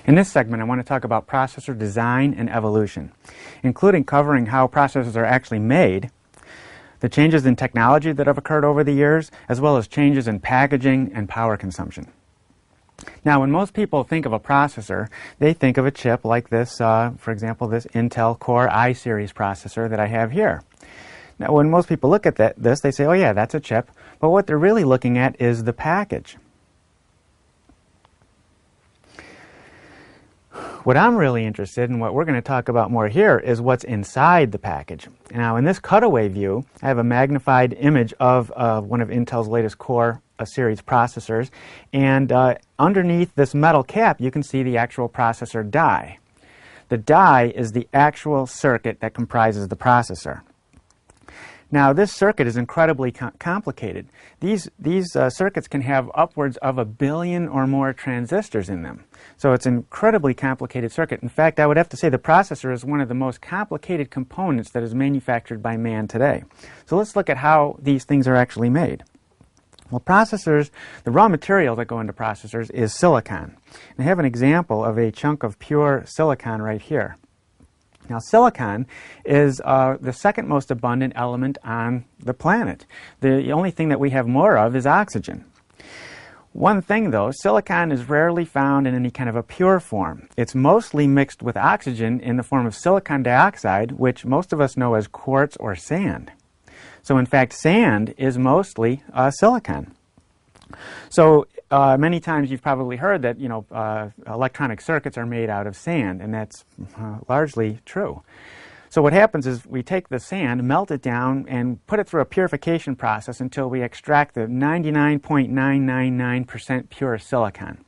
In this segment, I want to talk about processor design and evolution, including covering how processors are actually made, the changes in technology that have occurred over the years, as well as changes in packaging and power consumption. Now, when most people think of a processor, they think of a chip like this, for example, this Intel Core i-Series processor that I have here. Now, when most people look at this, they say, oh yeah, that's a chip, but what they're really looking at is the package. What I'm really interested in, what we're going to talk about more here, is what's inside the package. Now, in this cutaway view, I have a magnified image of one of Intel's latest Core series processors, and underneath this metal cap, you can see the actual processor die. The die is the actual circuit that comprises the processor. Now, this circuit is incredibly complicated. These circuits can have upwards of 1 billion or more transistors in them. So it's an incredibly complicated circuit. In fact, I would have to say the processor is one of the most complicated components that is manufactured by man today. So let's look at how these things are actually made. Well, processors, the raw material that go into processors is silicon. And I have an example of a chunk of pure silicon right here. Now, silicon is the second most abundant element on the planet. The only thing that we have more of is oxygen. One thing, though, silicon is rarely found in any kind of a pure form. It's mostly mixed with oxygen in the form of silicon dioxide, which most of us know as quartz or sand. So, in fact, sand is mostly silicon. So, many times you've probably heard that, electronic circuits are made out of sand, and that's largely true. So what happens is we take the sand, melt it down, and put it through a purification process until we extract the 99.999% pure silicon.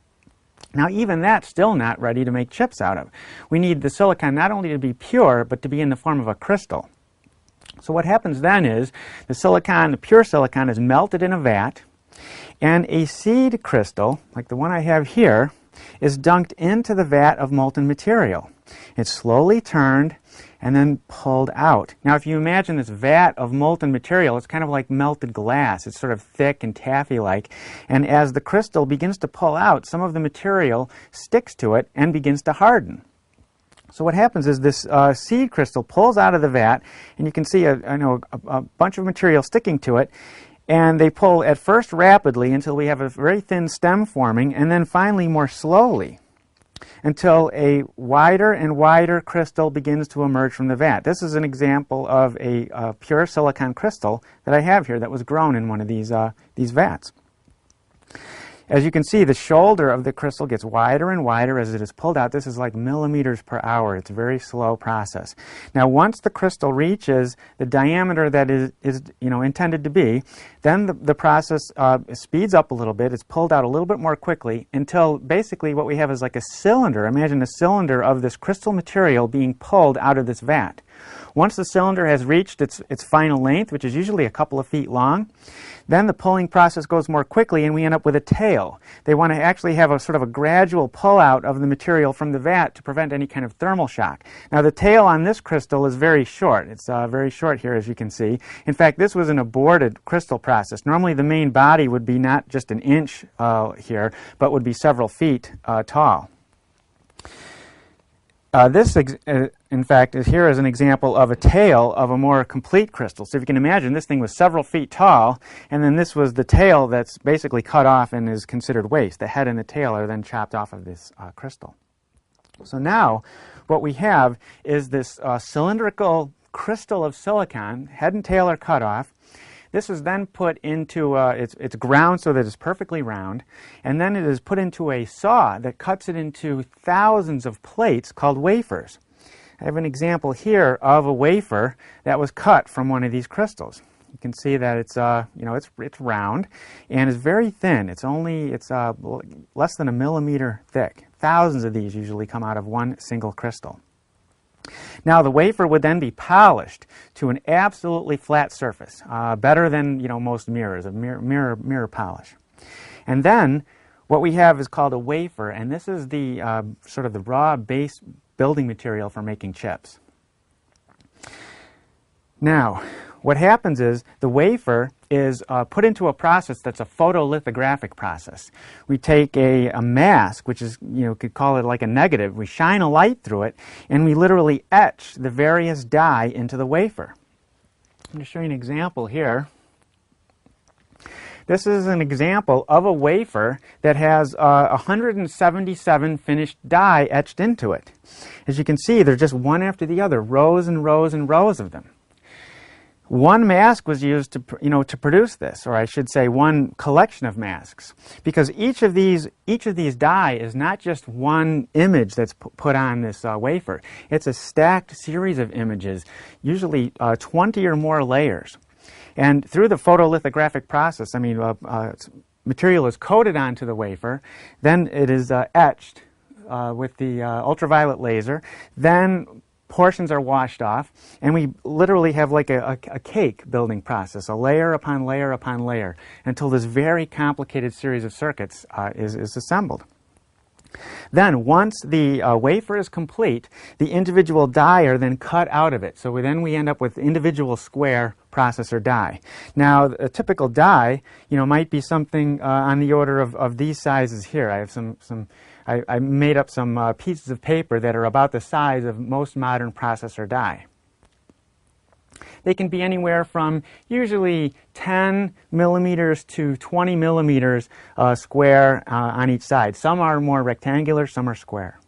Now, even that's still not ready to make chips out of. We need the silicon not only to be pure, but to be in the form of a crystal. So what happens then is the silicon, the pure silicon, is melted in a vat, and a seed crystal, like the one I have here, is dunked into the vat of molten material. It's slowly turned and then pulled out. Now, if you imagine this vat of molten material, it's kind of like melted glass. It's sort of thick and taffy-like. And as the crystal begins to pull out, some of the material sticks to it and begins to harden. So what happens is this seed crystal pulls out of the vat, and you can see a bunch of material sticking to it. And they pull at first rapidly until we have a very thin stem forming, and then finally more slowly until a wider and wider crystal begins to emerge from the vat. This is an example of a pure silicon crystal that I have here that was grown in one of these vats. As you can see, the shoulder of the crystal gets wider and wider as it is pulled out. This is like millimeters per hour. It's a very slow process. Now, once the crystal reaches the diameter that is intended to be, then the process speeds up a little bit. It's pulled out a little bit more quickly until basically what we have is like a cylinder. Imagine a cylinder of this crystal material being pulled out of this vat. Once the cylinder has reached its final length, which is usually a couple of feet long, then the pulling process goes more quickly and we end up with a tail. They want to actually have a sort of a gradual pull out of the material from the vat to prevent any kind of thermal shock. Now, the tail on this crystal is very short. It's very short here, as you can see. In fact, this was an aborted crystal process. Normally, the main body would be not just an inch here, but would be several feet tall. This, in fact, is here as an example of a tail of a more complete crystal. So if you can imagine, this thing was several feet tall, and then this was the tail that's basically cut off and is considered waste. The head and the tail are then chopped off of this crystal. So now what we have is this cylindrical crystal of silicon, head and tail are cut off. This is then put into, it's ground so that it's perfectly round, and then it is put into a saw that cuts it into thousands of plates called wafers. I have an example here of a wafer that was cut from one of these crystals. You can see that it's round and is very thin. It's less than a millimeter thick. Thousands of these usually come out of one single crystal. Now, the wafer would then be polished to an absolutely flat surface, better than most mirrors, a mirror polish. And then what we have is called a wafer, and this is the sort of the raw base building material for making chips. Now, what happens is the wafer is put into a process that's a photolithographic process. We take a mask, which is, you could call it like a negative, we shine a light through it, and we literally etch the various dye into the wafer. I'm going to show you an example here. This is an example of a wafer that has 177 finished dye etched into it. As you can see, they're just one after the other, rows and rows and rows of them. One mask was used to produce this, or I should say one collection of masks, because each of these dye is not just one image that's put on this wafer. It's a stacked series of images, usually 20 or more layers. And through the photolithographic process, material is coated onto the wafer, then it is etched with the ultraviolet laser, then portions are washed off, and we literally have like a cake building process, a layer upon layer upon layer, until this very complicated series of circuits is assembled. Then, once the wafer is complete, the individual die are then cut out of it. So then we end up with individual square processor die. Now, a typical die, might be something on the order of these sizes here. I have I made up some pieces of paper that are about the size of most modern processor die. They can be anywhere from usually 10 millimeters to 20 millimeters square on each side. Some are more rectangular, some are square.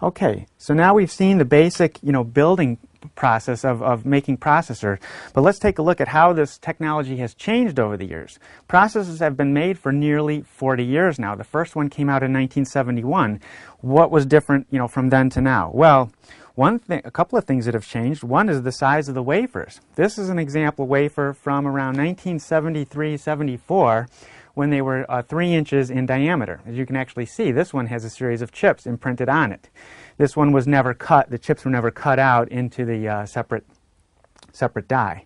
Okay, so now we've seen the basic, building process of making processors, but let's take a look at how this technology has changed over the years. Processors have been made for nearly 40 years now. The first one came out in 1971. What was different, from then to now? Well, a couple of things that have changed. One is the size of the wafers. This is an example wafer from around 1973-74 when they were 3 inches in diameter. As you can actually see, this one has a series of chips imprinted on it. This one was never cut. The chips were never cut out into the separate die.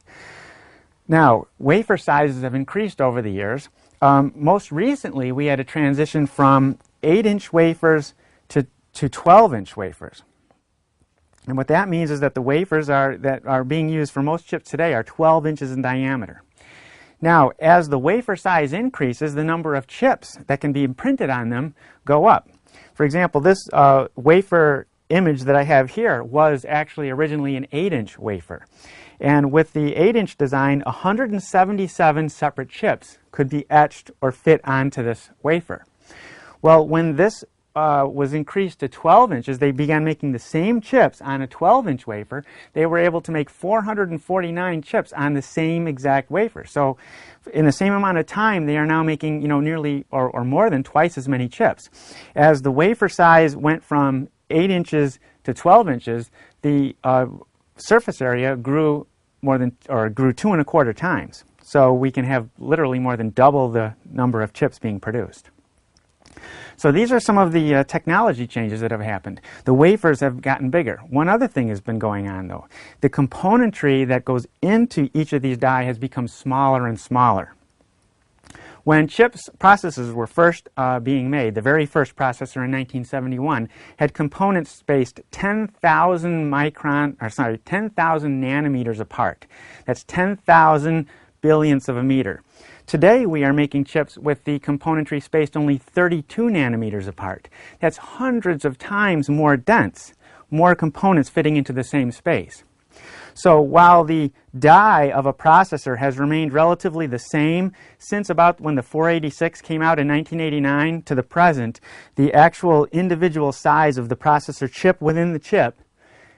Now, wafer sizes have increased over the years. Most recently, we had a transition from 8-inch wafers to 12-inch wafers. And what that means is that the wafers that are being used for most chips today are 12 inches in diameter. Now, as the wafer size increases, the number of chips that can be imprinted on them go up. For example, this wafer image that I have here was actually originally an 8-inch wafer. And with the 8-inch design, 177 separate chips could be etched or fit onto this wafer. Well, when this was increased to 12 inches, they began making the same chips on a 12-inch wafer. They were able to make 449 chips on the same exact wafer. So in the same amount of time, they are now making, nearly or more than twice as many chips. As the wafer size went from 8 inches to 12 inches, the surface area grew grew 2¼ times. So we can have literally more than double the number of chips being produced. So these are some of the technology changes that have happened. The wafers have gotten bigger. One other thing has been going on, though. The componentry that goes into each of these die has become smaller and smaller. When processors were first being made, the very first processor in 1971 had components spaced 10,000 nanometers apart. That's 10,000 billionths of a meter. Today, we are making chips with the componentry spaced only 32 nanometers apart. That's hundreds of times more dense, more components fitting into the same space. So while the die of a processor has remained relatively the same since about when the 486 came out in 1989 to the present, the actual individual size of the processor chip within the chip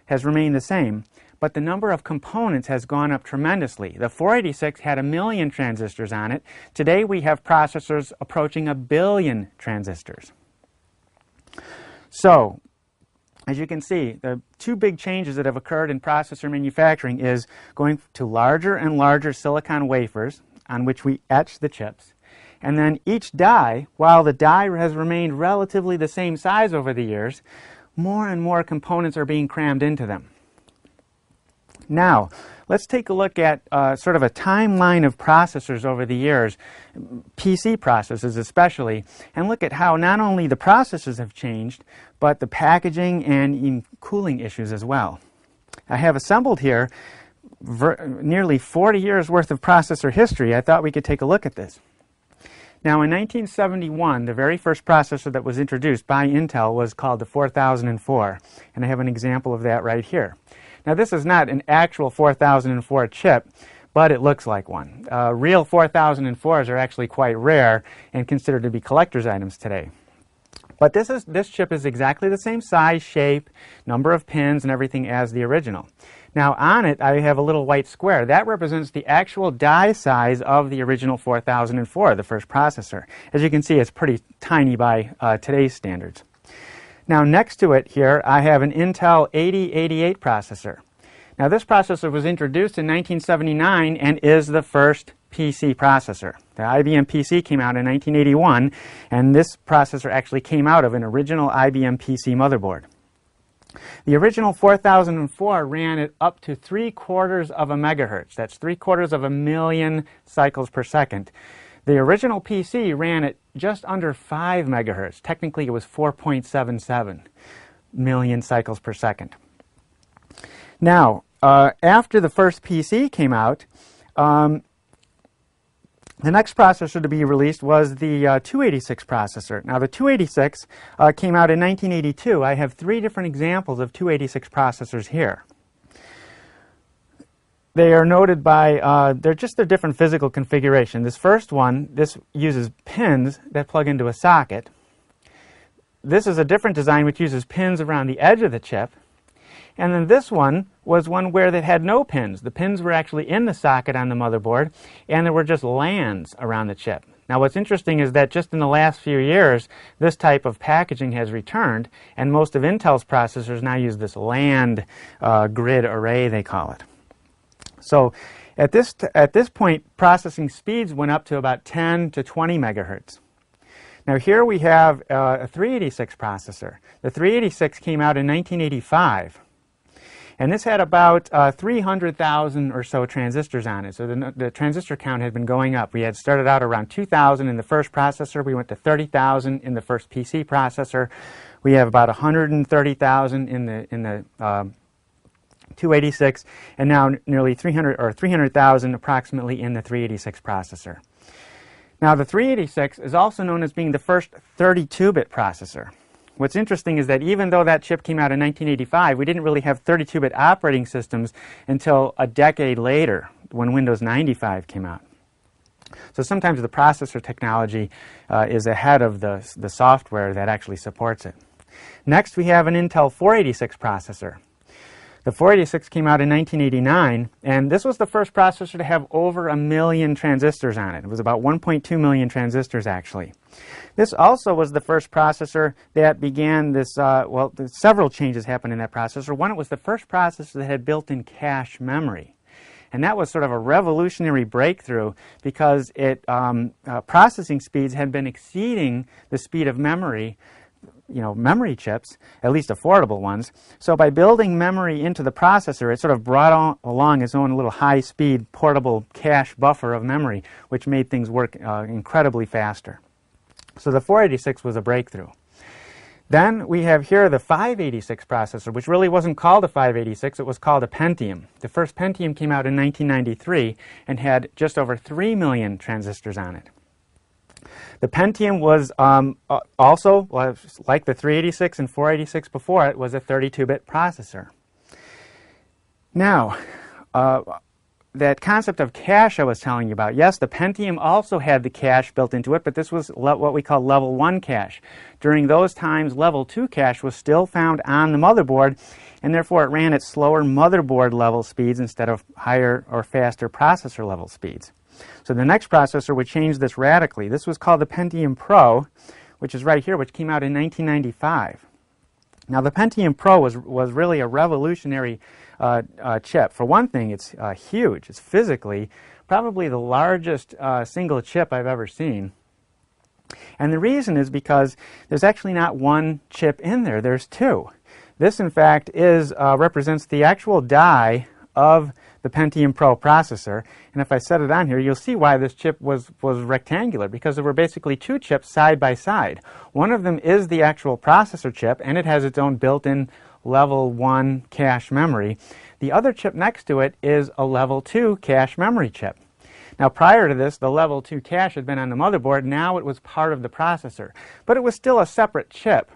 has remained the same. But the number of components has gone up tremendously. The 486 had 1 million transistors on it. Today we have processors approaching 1 billion transistors. So, as you can see, the two big changes that have occurred in processor manufacturing is going to larger and larger silicon wafers on which we etch the chips. And then each die, while the die has remained relatively the same size over the years, more and more components are being crammed into them. Now, let's take a look at sort of a timeline of processors over the years, PC processors especially, and look at how not only the processors have changed, but the packaging and cooling issues as well. I have assembled here nearly 40 years worth of processor history, I thought we could take a look at this. Now, in 1971, the very first processor that was introduced by Intel was called the 4004, and I have an example of that right here. Now, this is not an actual 4004 chip, but it looks like one. Real 4004s are actually quite rare and considered to be collector's items today. But this chip is exactly the same size, shape, number of pins, and everything as the original. Now, on it, I have a little white square. That represents the actual die size of the original 4004, the first processor. As you can see, it's pretty tiny by today's standards. Now, next to it here, I have an Intel 8088 processor. Now, this processor was introduced in 1979 and is the first PC processor. The IBM PC came out in 1981, and this processor actually came out of an original IBM PC motherboard. The original 4004 ran at up to 3/4 of a megahertz. That's 3/4 of a million cycles per second. The original PC ran at just under 5 megahertz. Technically, it was 4.77 million cycles per second. Now, after the first PC came out, the next processor to be released was the 286 processor. Now, the 286 came out in 1982. I have 3 different examples of 286 processors here. They are noted by, they're just a different physical configuration. This first one, this uses pins that plug into a socket. This is a different design which uses pins around the edge of the chip. And then this one was one where it had no pins. The pins were actually in the socket on the motherboard, and there were just LANs around the chip. Now, what's interesting is that just in the last few years, this type of packaging has returned, and most of Intel's processors now use this LAN grid array, they call it. So at this point, processing speeds went up to about 10 to 20 megahertz. Now, here we have a 386 processor. The 386 came out in 1985. And this had about 300,000 or so transistors on it. So the transistor count had been going up. We had started out around 2,000 in the first processor. We went to 30,000 in the first PC processor. We have about 130,000 in the 286, and now nearly 300,000 approximately in the 386 processor. Now, the 386 is also known as being the first 32-bit processor. What's interesting is that even though that chip came out in 1985, we didn't really have 32-bit operating systems until a decade later, when Windows 95 came out. So sometimes the processor technology is ahead of the software that actually supports it. Next, we have an Intel 486 processor. The 486 came out in 1989, and this was the first processor to have over 1 million transistors on it. It was about 1.2 million transistors, actually. This also was the first processor that began this, several changes happened in that processor. One, it was the first processor that had built-in cache memory. And that was sort of a revolutionary breakthrough because processing speeds had been exceeding the speed of memory, memory chips, at least affordable ones. So by building memory into the processor, it sort of brought along its own little high-speed portable cache buffer of memory, which made things work incredibly faster. So the 486 was a breakthrough. Then we have here the 586 processor, which really wasn't called a 586, it was called a Pentium. The first Pentium came out in 1993 and had just over 3 million transistors on it. The Pentium was also, like the 386 and 486 before it, was a 32-bit processor. Now, that concept of cache I was telling you about, yes, the Pentium also had the cache built into it, but this was what we call level 1 cache. During those times, level 2 cache was still found on the motherboard, and therefore it ran at slower motherboard level speeds instead of higher or faster processor level speeds. So the next processor would change this radically. This was called the Pentium Pro, which is right here, which came out in 1995. Now, the Pentium Pro was really a revolutionary chip. For one thing, it's huge. It's physically probably the largest single chip I've ever seen. And the reason is because there's actually not one chip in there. There's 2. This, in fact, represents the actual die of the Pentium Pro processor, and if I set it on here, you'll see why this chip was rectangular, because there were basically 2 chips side by side. One of them is the actual processor chip, and it has its own built-in level 1 cache memory. The other chip next to it is a level 2 cache memory chip. Now prior to this, the level 2 cache had been on the motherboard. Now it was part of the processor, but it was still a separate chip.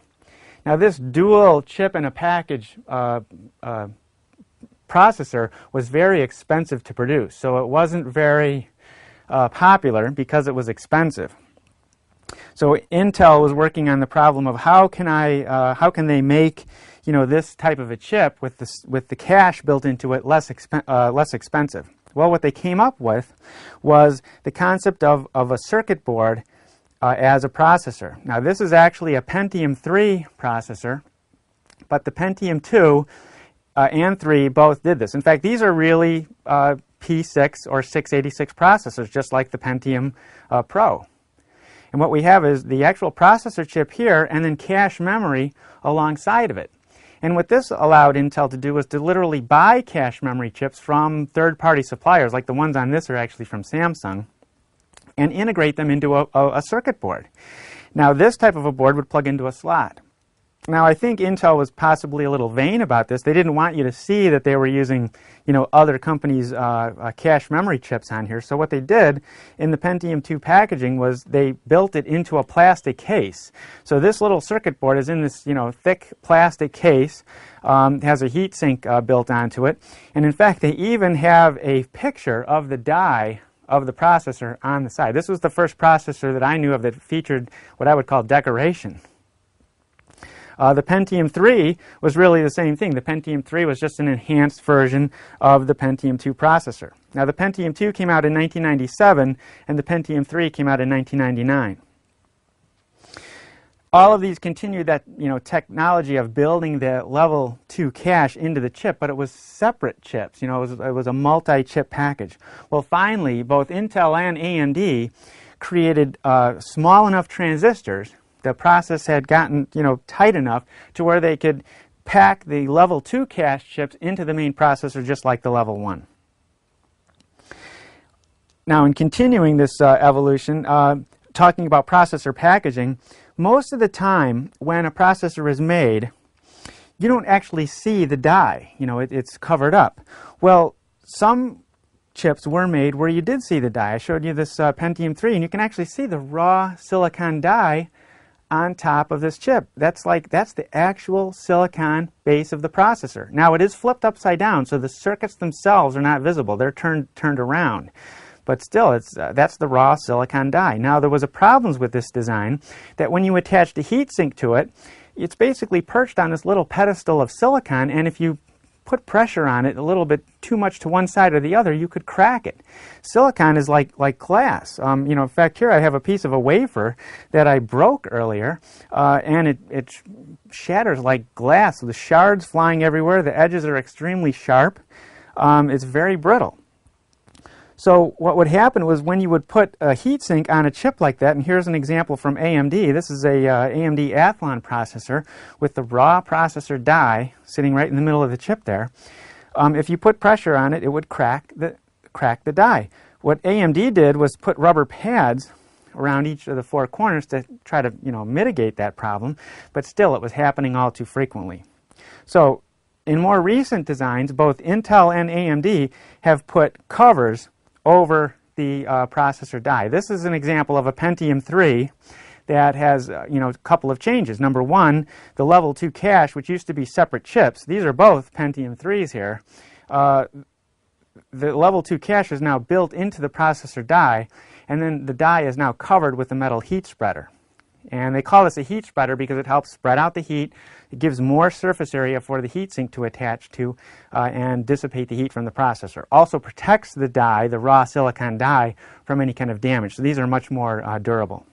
Now this dual chip in a package processor was very expensive to produce, so it wasn't very popular because it was expensive. So Intel was working on the problem of how can they make this type of a chip with the cache built into it less expensive. Well, what they came up with was the concept of a circuit board as a processor. Now this is actually a Pentium 3 processor, but the Pentium 2 and 3 both did this. In fact, these are really P6 or 686 processors, just like the Pentium Pro. And what we have is the actual processor chip here and then cache memory alongside of it. And what this allowed Intel to do was to literally buy cache memory chips from third-party suppliers, like the ones on this are actually from Samsung, and integrate them into a circuit board. Now this type of a board would plug into a slot. Now I think Intel was possibly a little vain about this. They didn't want you to see that they were using other companies' cache memory chips on here. So what they did in the Pentium 2 packaging was they built it into a plastic case. So this little circuit board is in this thick plastic case, has a heat sink built onto it, and in fact they even have a picture of the die of the processor on the side. This was the first processor that I knew of that featured what I would call decoration. The Pentium 3 was really the same thing. The Pentium 3 was just an enhanced version of the Pentium 2 processor. Now the Pentium 2 came out in 1997 and the Pentium 3 came out in 1999. All of these continued that technology of building the level 2 cache into the chip, but it was separate chips. It was a multi-chip package. Well, finally, both Intel and AMD created small enough transistors. The process had gotten tight enough to where they could pack the level 2 cache chips into the main processor just like the level 1. Now in continuing this evolution, talking about processor packaging, most of the time when a processor is made, you don't actually see the die. It's covered up. Well, some chips were made where you did see the die. I showed you this Pentium 3 and you can actually see the raw silicon die on top of this chip. That's the actual silicon base of the processor. Now it is flipped upside down, so the circuits themselves are not visible. They're turned around. But still, that's the raw silicon die. Now there was a problem with this design that when you attached a heatsink to it, it's basically perched on this little pedestal of silicon, and if you put pressure on it a little bit too much to one side or the other, you could crack it. Silicon is like glass. In fact, here I have a piece of a wafer that I broke earlier, and it shatters like glass. The shards flying everywhere. The edges are extremely sharp. It's very brittle. So what would happen was when you would put a heatsink on a chip like that, and here's an example from AMD. This is a AMD Athlon processor with the raw processor die sitting right in the middle of the chip there. If you put pressure on it, it would crack the die. What AMD did was put rubber pads around each of the 4 corners to try to mitigate that problem, but still it was happening all too frequently. So in more recent designs, both Intel and AMD have put covers over the processor die. This is an example of a Pentium 3 that has a couple of changes. Number one, the level 2 cache, which used to be separate chips. These are both Pentium 3s here. The level 2 cache is now built into the processor die, and then the die is now covered with a metal heat spreader. And they call this a heat spreader because it helps spread out the heat. It gives more surface area for the heatsink to attach to and dissipate the heat from the processor. Also protects the die, the raw silicon die, from any kind of damage. So these are much more durable.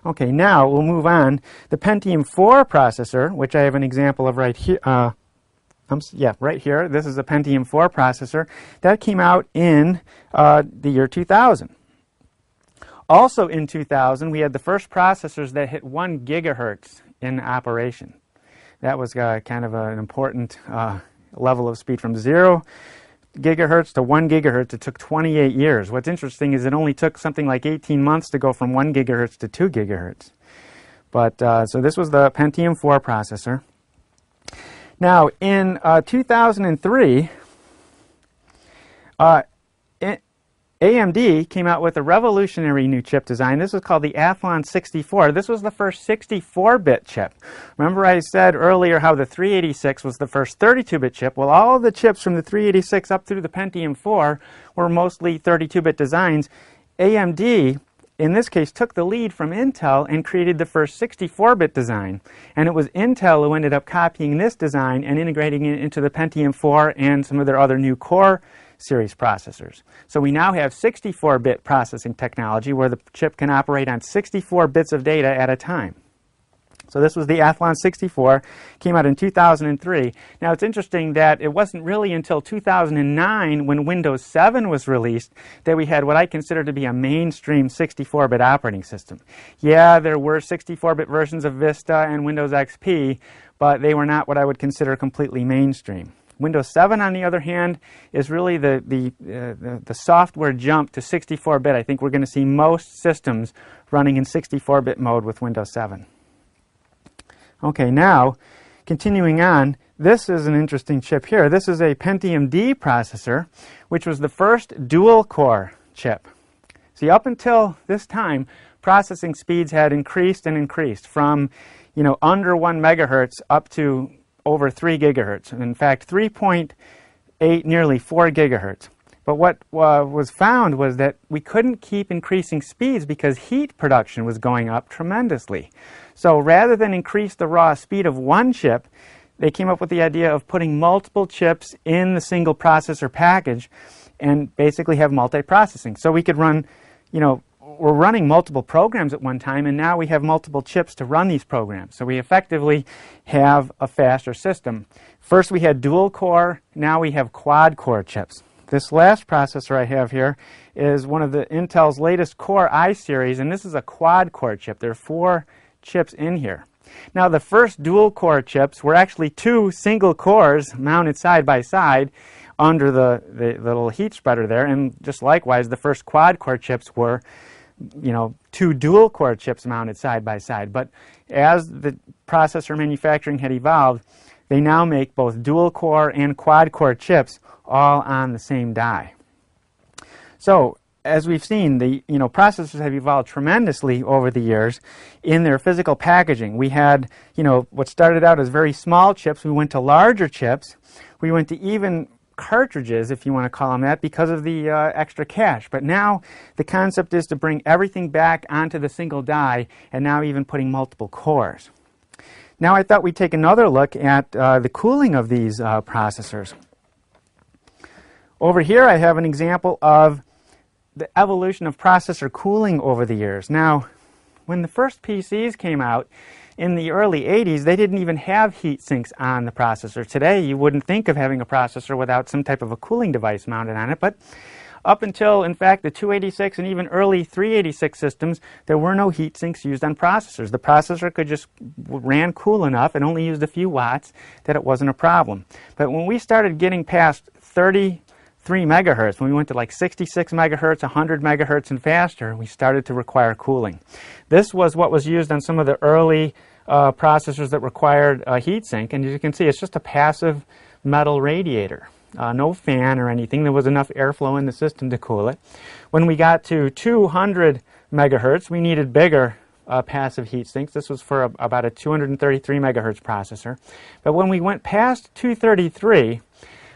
Okay, now we'll move on. The Pentium 4 processor, which I have an example of right here. Right here. This is a Pentium 4 processor. That came out in the year 2000. Also in 2000, we had the first processors that hit 1 gigahertz in operation. That was kind of an important level of speed. From 0 gigahertz to 1 gigahertz, it took 28 years. What's interesting is it only took something like 18 months to go from 1 gigahertz to 2 gigahertz. But so this was the Pentium 4 processor. Now, in 2003, AMD came out with a revolutionary new chip design. This was called the Athlon 64. This was the first 64-bit chip. Remember I said earlier how the 386 was the first 32-bit chip? Well, all of the chips from the 386 up through the Pentium 4 were mostly 32-bit designs. AMD, in this case, took the lead from Intel and created the first 64-bit design. And it was Intel who ended up copying this design and integrating it into the Pentium 4 and some of their other new Core series processors. So we now have 64-bit processing technology where the chip can operate on 64 bits of data at a time. So this was the Athlon 64, came out in 2003. Now it's interesting that it wasn't really until 2009 when Windows 7 was released that we had what I consider to be a mainstream 64-bit operating system. Yeah, there were 64-bit versions of Vista and Windows XP, but they were not what I would consider completely mainstream. Windows 7, on the other hand, is really the software jump to 64-bit. I think we're going to see most systems running in 64-bit mode with Windows 7. Okay, now, continuing on, this is an interesting chip here. This is a Pentium D processor, which was the first dual-core chip. See, up until this time, processing speeds had increased and increased from, under 1 megahertz up to over 3 gigahertz. In fact, 3.8, nearly 4 gigahertz. But what was found was that we couldn't keep increasing speeds because heat production was going up tremendously. So rather than increase the raw speed of one chip, they came up with the idea of putting multiple chips in the single processor package and basically have multi-processing. So we could run, we're running multiple programs at one time, and now we have multiple chips to run these programs. So we effectively have a faster system. First we had dual core, now we have quad core chips. This last processor I have here is one of the Intel's latest Core i series, and this is a quad core chip. There are 4 chips in here. Now the first dual core chips were actually 2 single cores mounted side by side under the little heat spreader there, and just likewise the first quad core chips were 2 dual core chips mounted side by side. But as the processor manufacturing had evolved, they now make both dual core and quad core chips all on the same die. So as we've seen, the processors have evolved tremendously over the years in their physical packaging. We had what started out as very small chips. We went to larger chips. We went to even cartridges, if you want to call them that, because of the extra cache. But now the concept is to bring everything back onto the single die, and now even putting multiple cores. Now I thought we'd take another look at the cooling of these processors. Over here I have an example of the evolution of processor cooling over the years. Now, when the first PCs came out in the early 80s, they didn't even have heat sinks on the processor. Today, you wouldn't think of having a processor without some type of a cooling device mounted on it, but up until, in fact, the 286 and even early 386 systems, there were no heat sinks used on processors. The processor could just ran cool enough and only used a few watts that it wasn't a problem. But when we started getting past 33 megahertz, when we went to like 66 megahertz, 100 megahertz and faster, we started to require cooling. This was what was used on some of the early processors that required a heat sink, and as you can see, it's just a passive metal radiator. No fan or anything. There was enough airflow in the system to cool it. When we got to 200 megahertz, we needed bigger passive heat sinks. This was for about a 233 megahertz processor. But when we went past 233,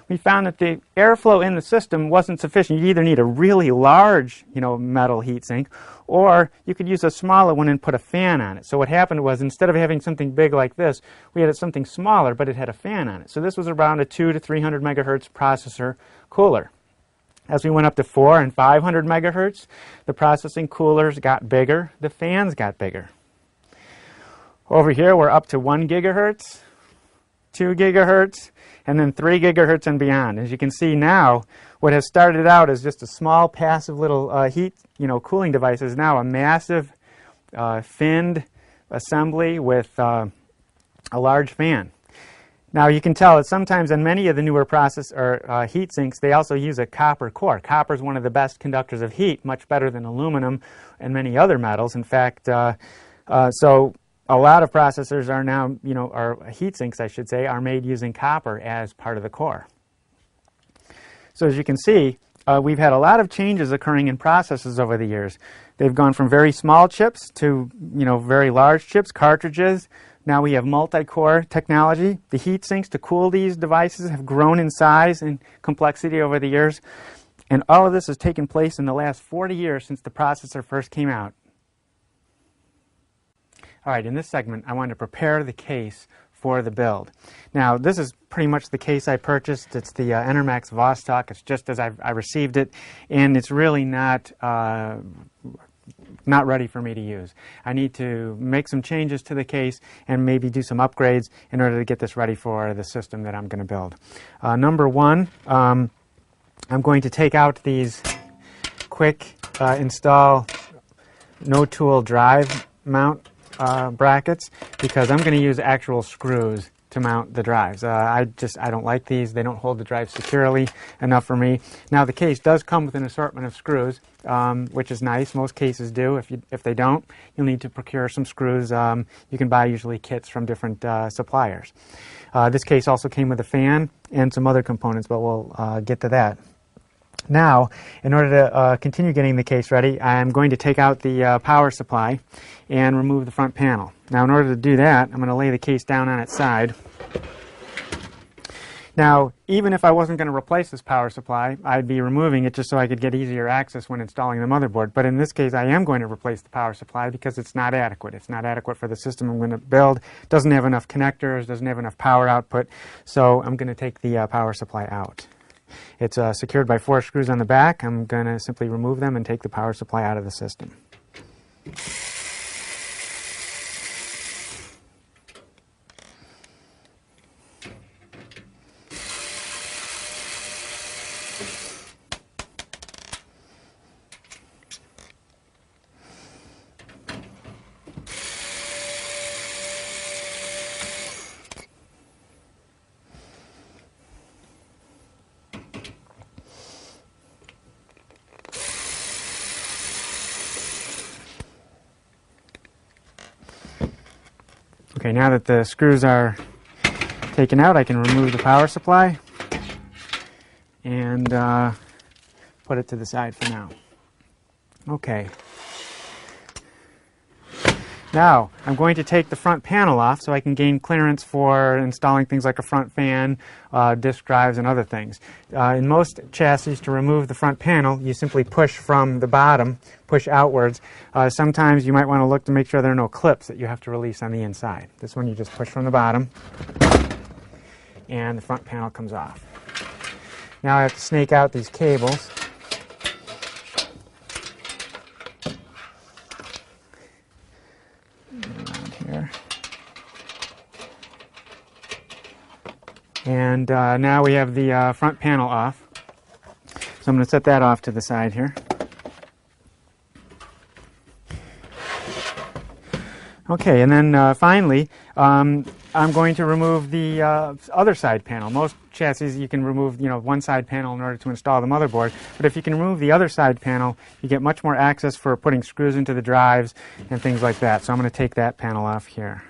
we found that the airflow in the system wasn't sufficient. You either need a really large, metal heat sink, or you could use a smaller one and put a fan on it. So what happened was, instead of having something big like this, we had something smaller, but it had a fan on it. So this was around a 200 to 300 megahertz processor cooler. As we went up to 400 and 500 megahertz, the processing coolers got bigger, the fans got bigger. Over here, we're up to 1 gigahertz, 2 gigahertz, and then 3 gigahertz and beyond. As you can see now, what has started out as just a small passive little heat, cooling device is now a massive finned assembly with a large fan. Now you can tell that sometimes on many of the newer heat sinks, they also use a copper core. Copper is one of the best conductors of heat, much better than aluminum and many other metals. In fact, so a lot of processors are now, or heat sinks, I should say, are made using copper as part of the core. So as you can see, we've had a lot of changes occurring in processors over the years. They've gone from very small chips to, very large chips, cartridges. Now we have multi-core technology. The heat sinks to cool these devices have grown in size and complexity over the years. And all of this has taken place in the last 40 years since the processor first came out. All right, in this segment, I wanted to prepare the case for the build. Now, this is pretty much the case I purchased. It's the Enermax Vostok. It's just as I received it, and it's really not ready for me to use. I need to make some changes to the case and maybe do some upgrades in order to get this ready for the system that I'm going to build. Number one, I'm going to take out these quick install no-tool drive mount brackets because I'm going to use actual screws to mount the drives. I don't like these. They don't hold the drive securely enough for me. Now the case does come with an assortment of screws, which is nice. Most cases do. If they don't, you'll need to procure some screws. You can buy usually kits from different suppliers. This case also came with a fan and some other components, but we'll get to that. Now, in order to continue getting the case ready, I'm going to take out the power supply and remove the front panel. Now, in order to do that, I'm going to lay the case down on its side. Now, even if I wasn't going to replace this power supply, I'd be removing it just so I could get easier access when installing the motherboard. But in this case, I am going to replace the power supply because it's not adequate. It's not adequate for the system I'm going to build. It doesn't have enough connectors, doesn't have enough power output, so I'm going to take the power supply out. It's secured by 4 screws on the back. I'm going to simply remove them and take the power supply out of the system. Okay, now that the screws are taken out, I can remove the power supply and put it to the side for now. Okay. Now, I'm going to take the front panel off so I can gain clearance for installing things like a front fan, disk drives, and other things. In most chassis, to remove the front panel, you simply push from the bottom, push outwards. Sometimes you might want to look to make sure there are no clips that you have to release on the inside. This one you just push from the bottom, and the front panel comes off. Now I have to snake out these cables. And now we have the front panel off. So I'm going to set that off to the side here. Okay, and then finally, I'm going to remove the other side panel. Most chassis you can remove, one side panel in order to install the motherboard. But if you can remove the other side panel, you get much more access for putting screws into the drives and things like that. So I'm going to take that panel off here.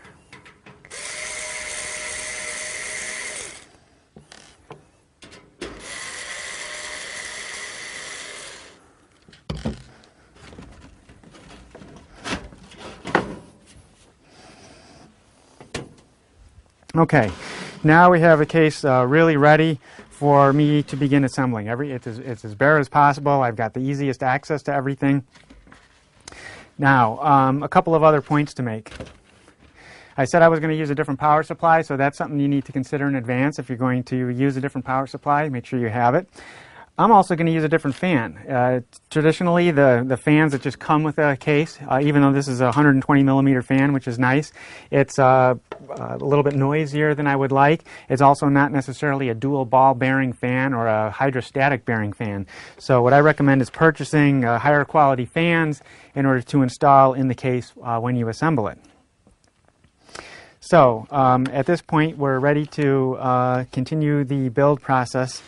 Okay, now we have a case really ready for me to begin assembling. It's as bare as possible. I've got the easiest access to everything. Now, a couple of other points to make. I said I was going to use a different power supply, so that's something you need to consider in advance. If you're going to use a different power supply, make sure you have it. I'm also going to use a different fan. Traditionally, the fans that just come with a case, even though this is a 120 millimeter fan, which is nice, it's a little bit noisier than I would like. It's also not necessarily a dual ball bearing fan or a hydrostatic bearing fan. So what I recommend is purchasing higher quality fans in order to install in the case when you assemble it. So at this point, we're ready to continue the build process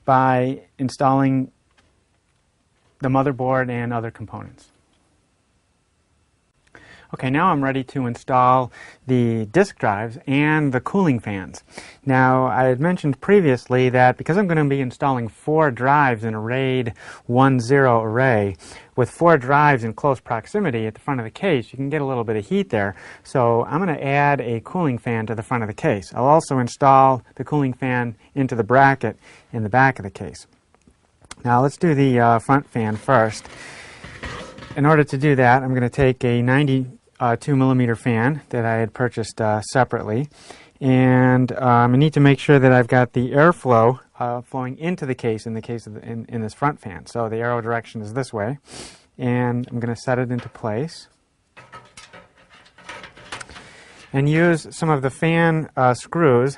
by installing the motherboard and other components. Okay, now I'm ready to install the disk drives and the cooling fans. Now, I had mentioned previously that because I'm going to be installing 4 drives in a RAID 1.0 array, with 4 drives in close proximity at the front of the case, you can get a little bit of heat there. So I'm going to add a cooling fan to the front of the case. I'll also install the cooling fan into the bracket in the back of the case. Now, let's do the front fan first. In order to do that, I'm going to take a 92 millimeter fan that I had purchased separately, and I need to make sure that I've got the airflow flowing into the case in this front fan. So the arrow direction is this way, and I'm going to set it into place and use some of the fan screws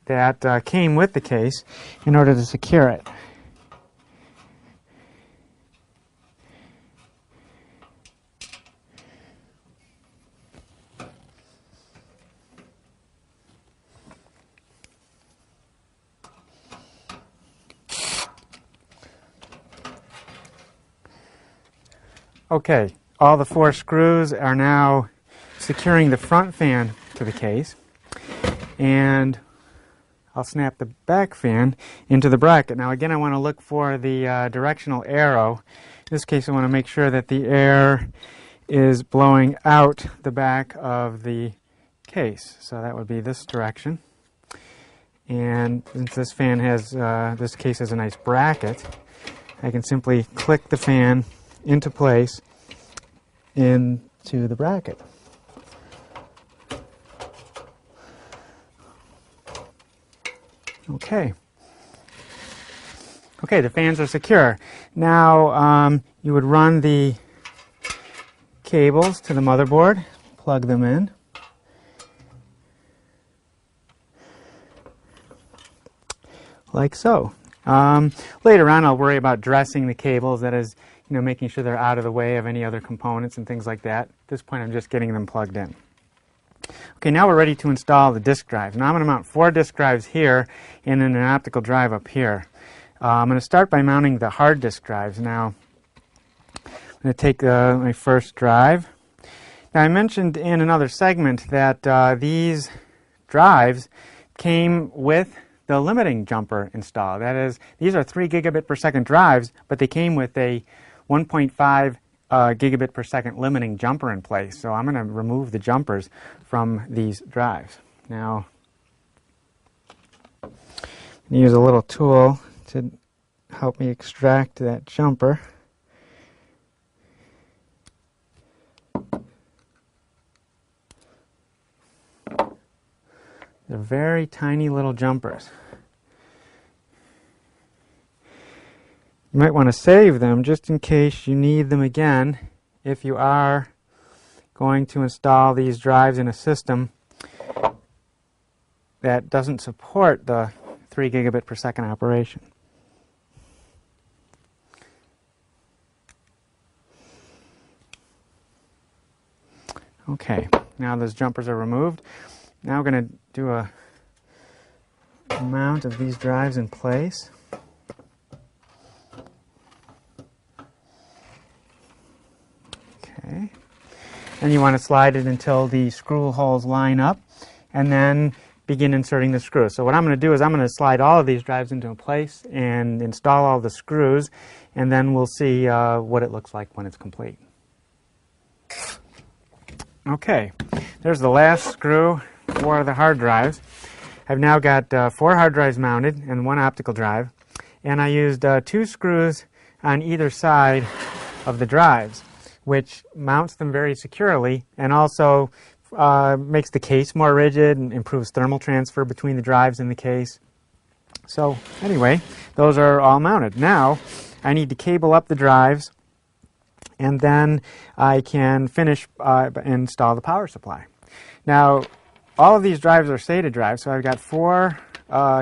that came with the case in order to secure it. Okay, all the 4 screws are now securing the front fan to the case, and I'll snap the back fan into the bracket. Now again, I want to look for the directional arrow. In this case, I want to make sure that the air is blowing out the back of the case. So that would be this direction. And since this fan has, this case has a nice bracket, I can simply click the fan into place into the bracket. Okay. Okay, the fans are secure. Now you would run the cables to the motherboard, plug them in. Like so. Later on, I'll worry about dressing the cables, that is, making sure they're out of the way of any other components and things like that. At this point, I'm just getting them plugged in. Okay, now we're ready to install the disk drives. Now I'm going to mount 4 disk drives here and then an optical drive up here. I'm going to start by mounting the hard disk drives. Now, I'm going to take my first drive. Now, I mentioned in another segment that these drives came with the limiting jumper installed. That is, these are 3 gigabit per second drives, but they came with a 1.5 gigabit per second limiting jumper in place. So I'm going to remove the jumpers from these drives. Now, I'm going to use a little tool to help me extract that jumper. They're very tiny little jumpers. You might want to save them just in case you need them again if you are going to install these drives in a system that doesn't support the 3 gigabit per second operation. Okay, now those jumpers are removed. Now we're going to do a mount of these drives in place. Okay. And you want to slide it until the screw holes line up, and then begin inserting the screws. So what I'm going to do is I'm going to slide all of these drives into place and install all the screws, and then we'll see what it looks like when it's complete. Okay, there's the last screw for the hard drives. I've now got 4 hard drives mounted and 1 optical drive, and I used 2 screws on either side of the drives, which mounts them very securely and also makes the case more rigid and improves thermal transfer between the drives and the case. So anyway, those are all mounted. Now I need to cable up the drives, and then I can finish install the power supply. Now, all of these drives are SATA drives, so I've got 4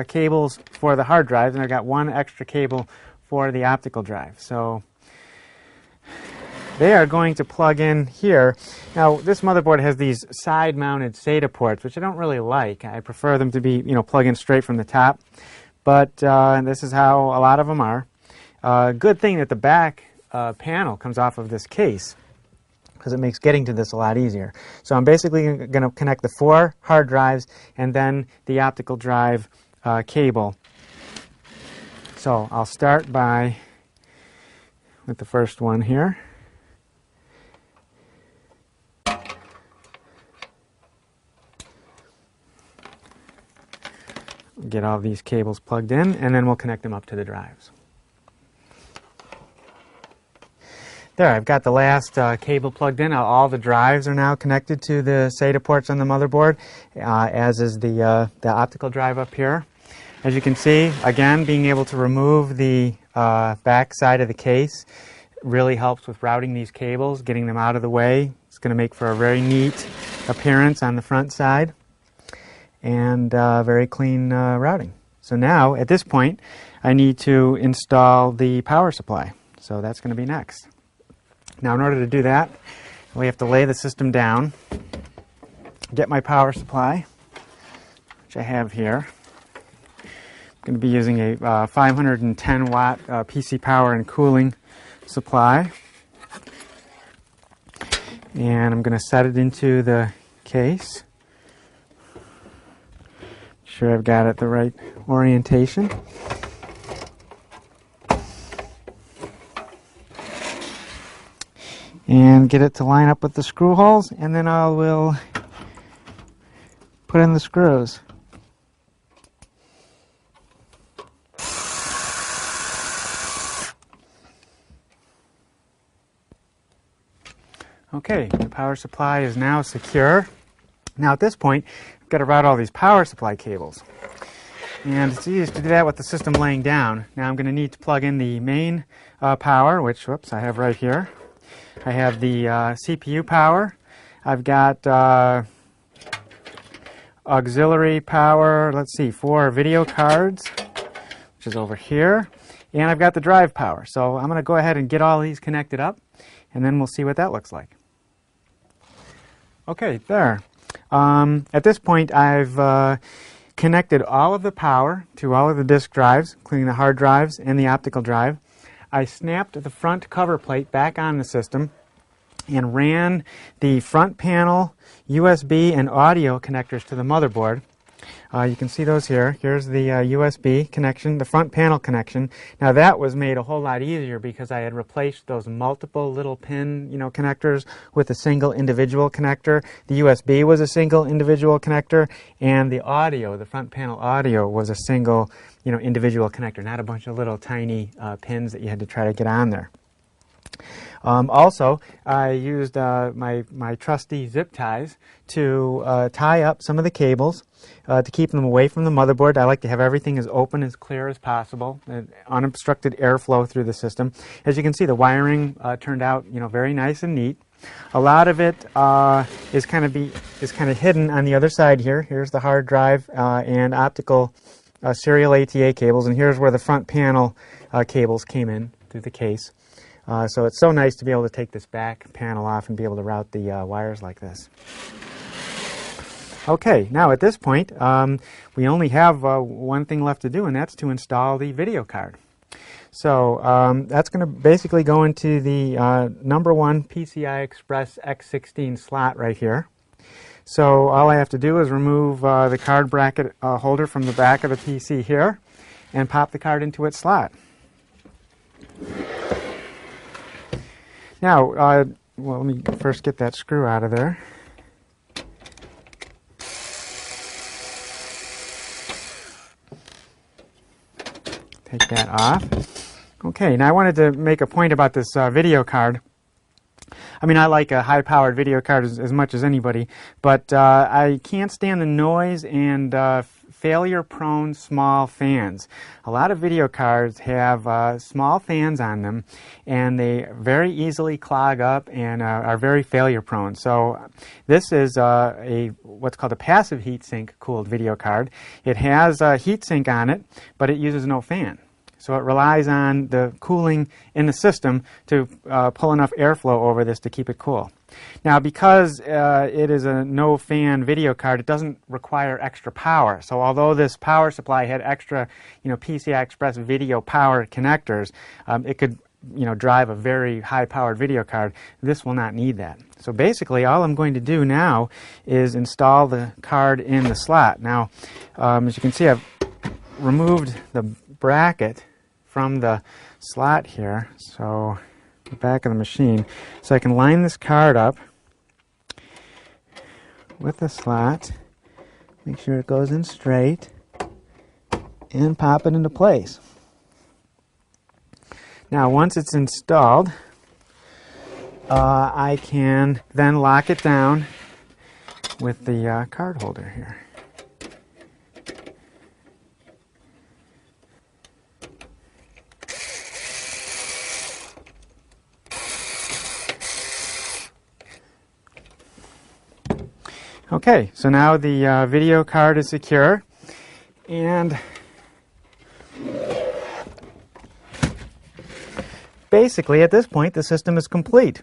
cables for the hard drives, and I've got 1 extra cable for the optical drive. So they are going to plug in here. Now, this motherboard has these side-mounted SATA ports, which I don't really like. I prefer them to be, plug in straight from the top. But this is how a lot of them are. Good thing that the back panel comes off of this case. because it makes getting to this a lot easier. So I'm basically going to connect the 4 hard drives and then the optical drive cable. So I'll start with the first one here. Get all these cables plugged in, and then we'll connect them up to the drives. There, I've got the last cable plugged in. All the drives are now connected to the SATA ports on the motherboard, as is the optical drive up here. As you can see, again, being able to remove the back side of the case really helps with routing these cables, getting them out of the way. It's going to make for a very neat appearance on the front side, and very clean routing. So now, at this point, I need to install the power supply. So that's going to be next. Now, in order to do that, we have to lay the system down, get my power supply, which I have here. I'm going to be using a 510 watt PC power and cooling supply. And I'm going to set it into the case. Sure I've got it the right orientation. And get it to line up with the screw holes, and then I will put in the screws. Okay, the power supply is now secure. Now at this point, I've got to route all these power supply cables. And it's easiest to do that with the system laying down. Now I'm going to need to plug in the main power, which, whoops, I have right here. I have the CPU power. I've got auxiliary power, let's see, 4 video cards, which is over here. And I've got the drive power. So I'm going to go ahead and get all these connected up, and then we'll see what that looks like. Okay, there. At this point, I've connected all of the power to all of the disk drives, including the hard drives and the optical drive. I snapped the front cover plate back on the system and ran the front panel, USB, and audio connectors to the motherboard. You can see those here. Here's the USB connection, the front panel connection. Now that was made a whole lot easier because I had replaced those multiple little pin, connectors with a single individual connector. The USB was a single individual connector, and the audio, the front panel audio, was a single, individual connector, not a bunch of little tiny pins that you had to try to get on there. Also, I used my trusty zip ties to tie up some of the cables to keep them away from the motherboard. I like to have everything as open, as clear as possible, unobstructed airflow through the system. As you can see, the wiring turned out, very nice and neat. A lot of it is kind of hidden on the other side here. Here's the hard drive and optical serial ATA cables, and here's where the front panel cables came in through the case. So it's so nice to be able to take this back panel off and be able to route the wires like this. Okay, now at this point, we only have one thing left to do, and that's to install the video card. So that's going to basically go into the number 1 PCI Express X16 slot right here. So all I have to do is remove the card bracket holder from the back of the PC here and pop the card into its slot. Now, well, let me first get that screw out of there. Take that off. Okay, now I wanted to make a point about this video card. I mean, I like a high-powered video card as much as anybody, but I can't stand the noise and failure-prone small fans. A lot of video cards have small fans on them, and they very easily clog up and are very failure-prone. So this is what's called a passive heatsink cooled video card. It has a heatsink on it, but it uses no fan. So it relies on the cooling in the system to pull enough airflow over this to keep it cool. Now, because it is a no-fan video card, it doesn't require extra power. So although this power supply had extra, PCI Express video power connectors, it could drive a very high-powered video card, this will not need that. So basically, all I'm going to do now is install the card in the slot. Now, as you can see, I've removed the bracket from the slot here, so the back of the machine, so I can line this card up with the slot, make sure it goes in straight, and pop it into place. Now, once it's installed, I can then lock it down with the card holder here. Okay, so now the video card is secure, and basically at this point the system is complete.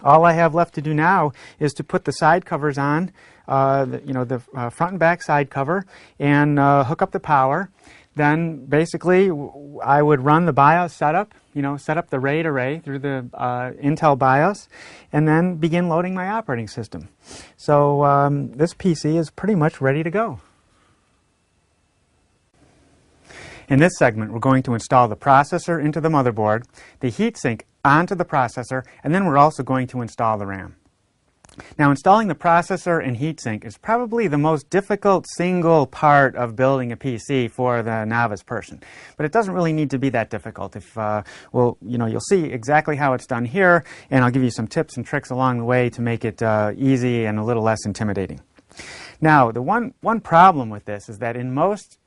All I have left to do now is to put the side covers on, the front and back side cover, and hook up the power. Then basically I would run the BIOS setup, set up the RAID array through the Intel BIOS, and then begin loading my operating system. So this PC is pretty much ready to go. In this segment, we're going to install the processor into the motherboard, the heatsink onto the processor, and then we're also going to install the RAM. Now, installing the processor and heatsink is probably the most difficult single part of building a PC for the novice person. But it doesn't really need to be that difficult. You'll see exactly how it's done here, and I'll give you some tips and tricks along the way to make it easy and a little less intimidating. Now, the one problem with this is that in most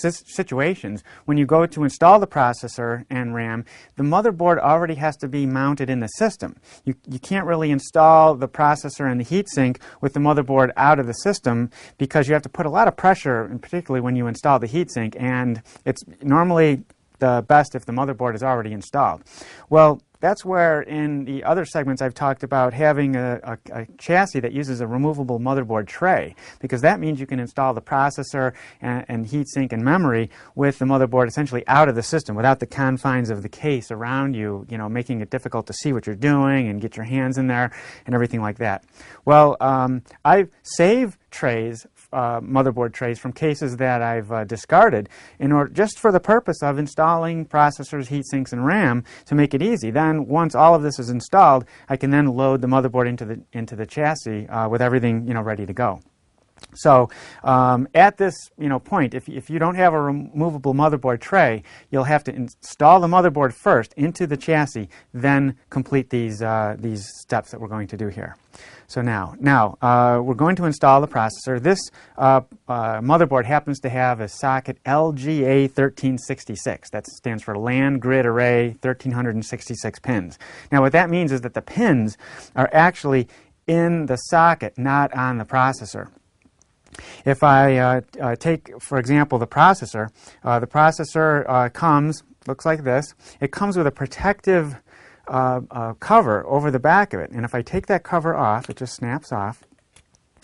situations, when you go to install the processor and RAM, the motherboard already has to be mounted in the system. You can't really install the processor and the heatsink with the motherboard out of the system because you have to put a lot of pressure, and particularly when you install the heatsink, and it's normally the best if the motherboard is already installed. Well, that's where in the other segments I've talked about having a chassis that uses a removable motherboard tray, because that means you can install the processor and heatsink and memory with the motherboard essentially out of the system without the confines of the case around you, making it difficult to see what you're doing and get your hands in there and everything like that. Well, I save trays, motherboard trays from cases that I've discarded just for the purpose of installing processors, heatsinks, and RAM to make it easy. Then once all of this is installed, I can then load the motherboard into the chassis with everything ready to go. So at this point, if you don't have a removable motherboard tray, you'll have to install the motherboard first into the chassis, then complete these steps that we're going to do here. So now we're going to install the processor. This motherboard happens to have a socket LGA1366. That stands for Land Grid Array 1366 pins. Now what that means is that the pins are actually in the socket, not on the processor. If I take, for example, the processor looks like this. It comes with a protective cover over the back of it, and if I take that cover off, it just snaps off.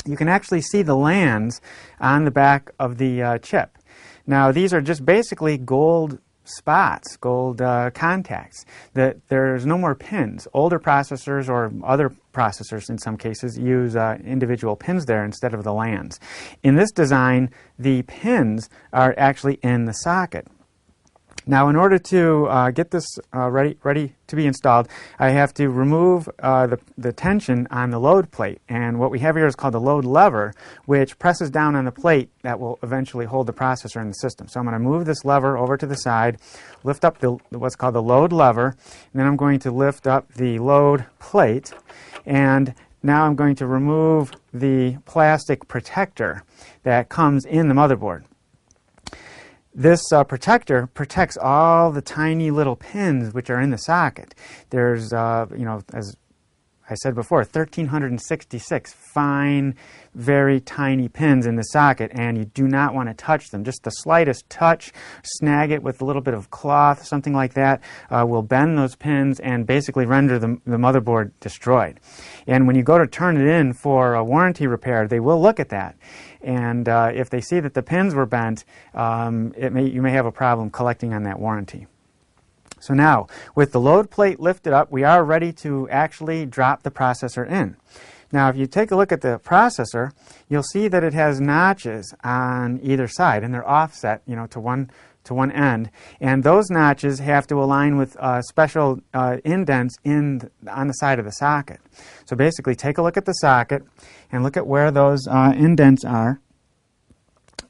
You can actually see the lands on the back of the chip. Now, these are just basically gold spots, gold contacts. There's no more pins. Older processors, or other processors in some cases, use individual pins there instead of the lands. In this design, the pins are actually in the socket. Now, in order to get this ready to be installed, I have to remove the tension on the load plate. And what we have here is called the load lever, which presses down on the plate that will eventually hold the processor in the system. So I'm going to move this lever over to the side, lift up what's called the load lever, and then I'm going to lift up the load plate. And now I'm going to remove the plastic protector that comes in the motherboard. This protector protects all the tiny little pins which are in the socket. There's, as I said before, 1,366 fine, very tiny pins in the socket, and you do not want to touch them. Just the slightest touch, snag it with a little bit of cloth, something like that, will bend those pins and basically render the motherboard destroyed. And when you go to turn it in for a warranty repair, they will look at that. And if they see that the pins were bent, you may have a problem collecting on that warranty. So now, with the load plate lifted up, we are ready to actually drop the processor in. Now, if you take a look at the processor, you'll see that it has notches on either side, and they're offset, to one end. And those notches have to align with special indents on the side of the socket. So basically, take a look at the socket and look at where those indents are,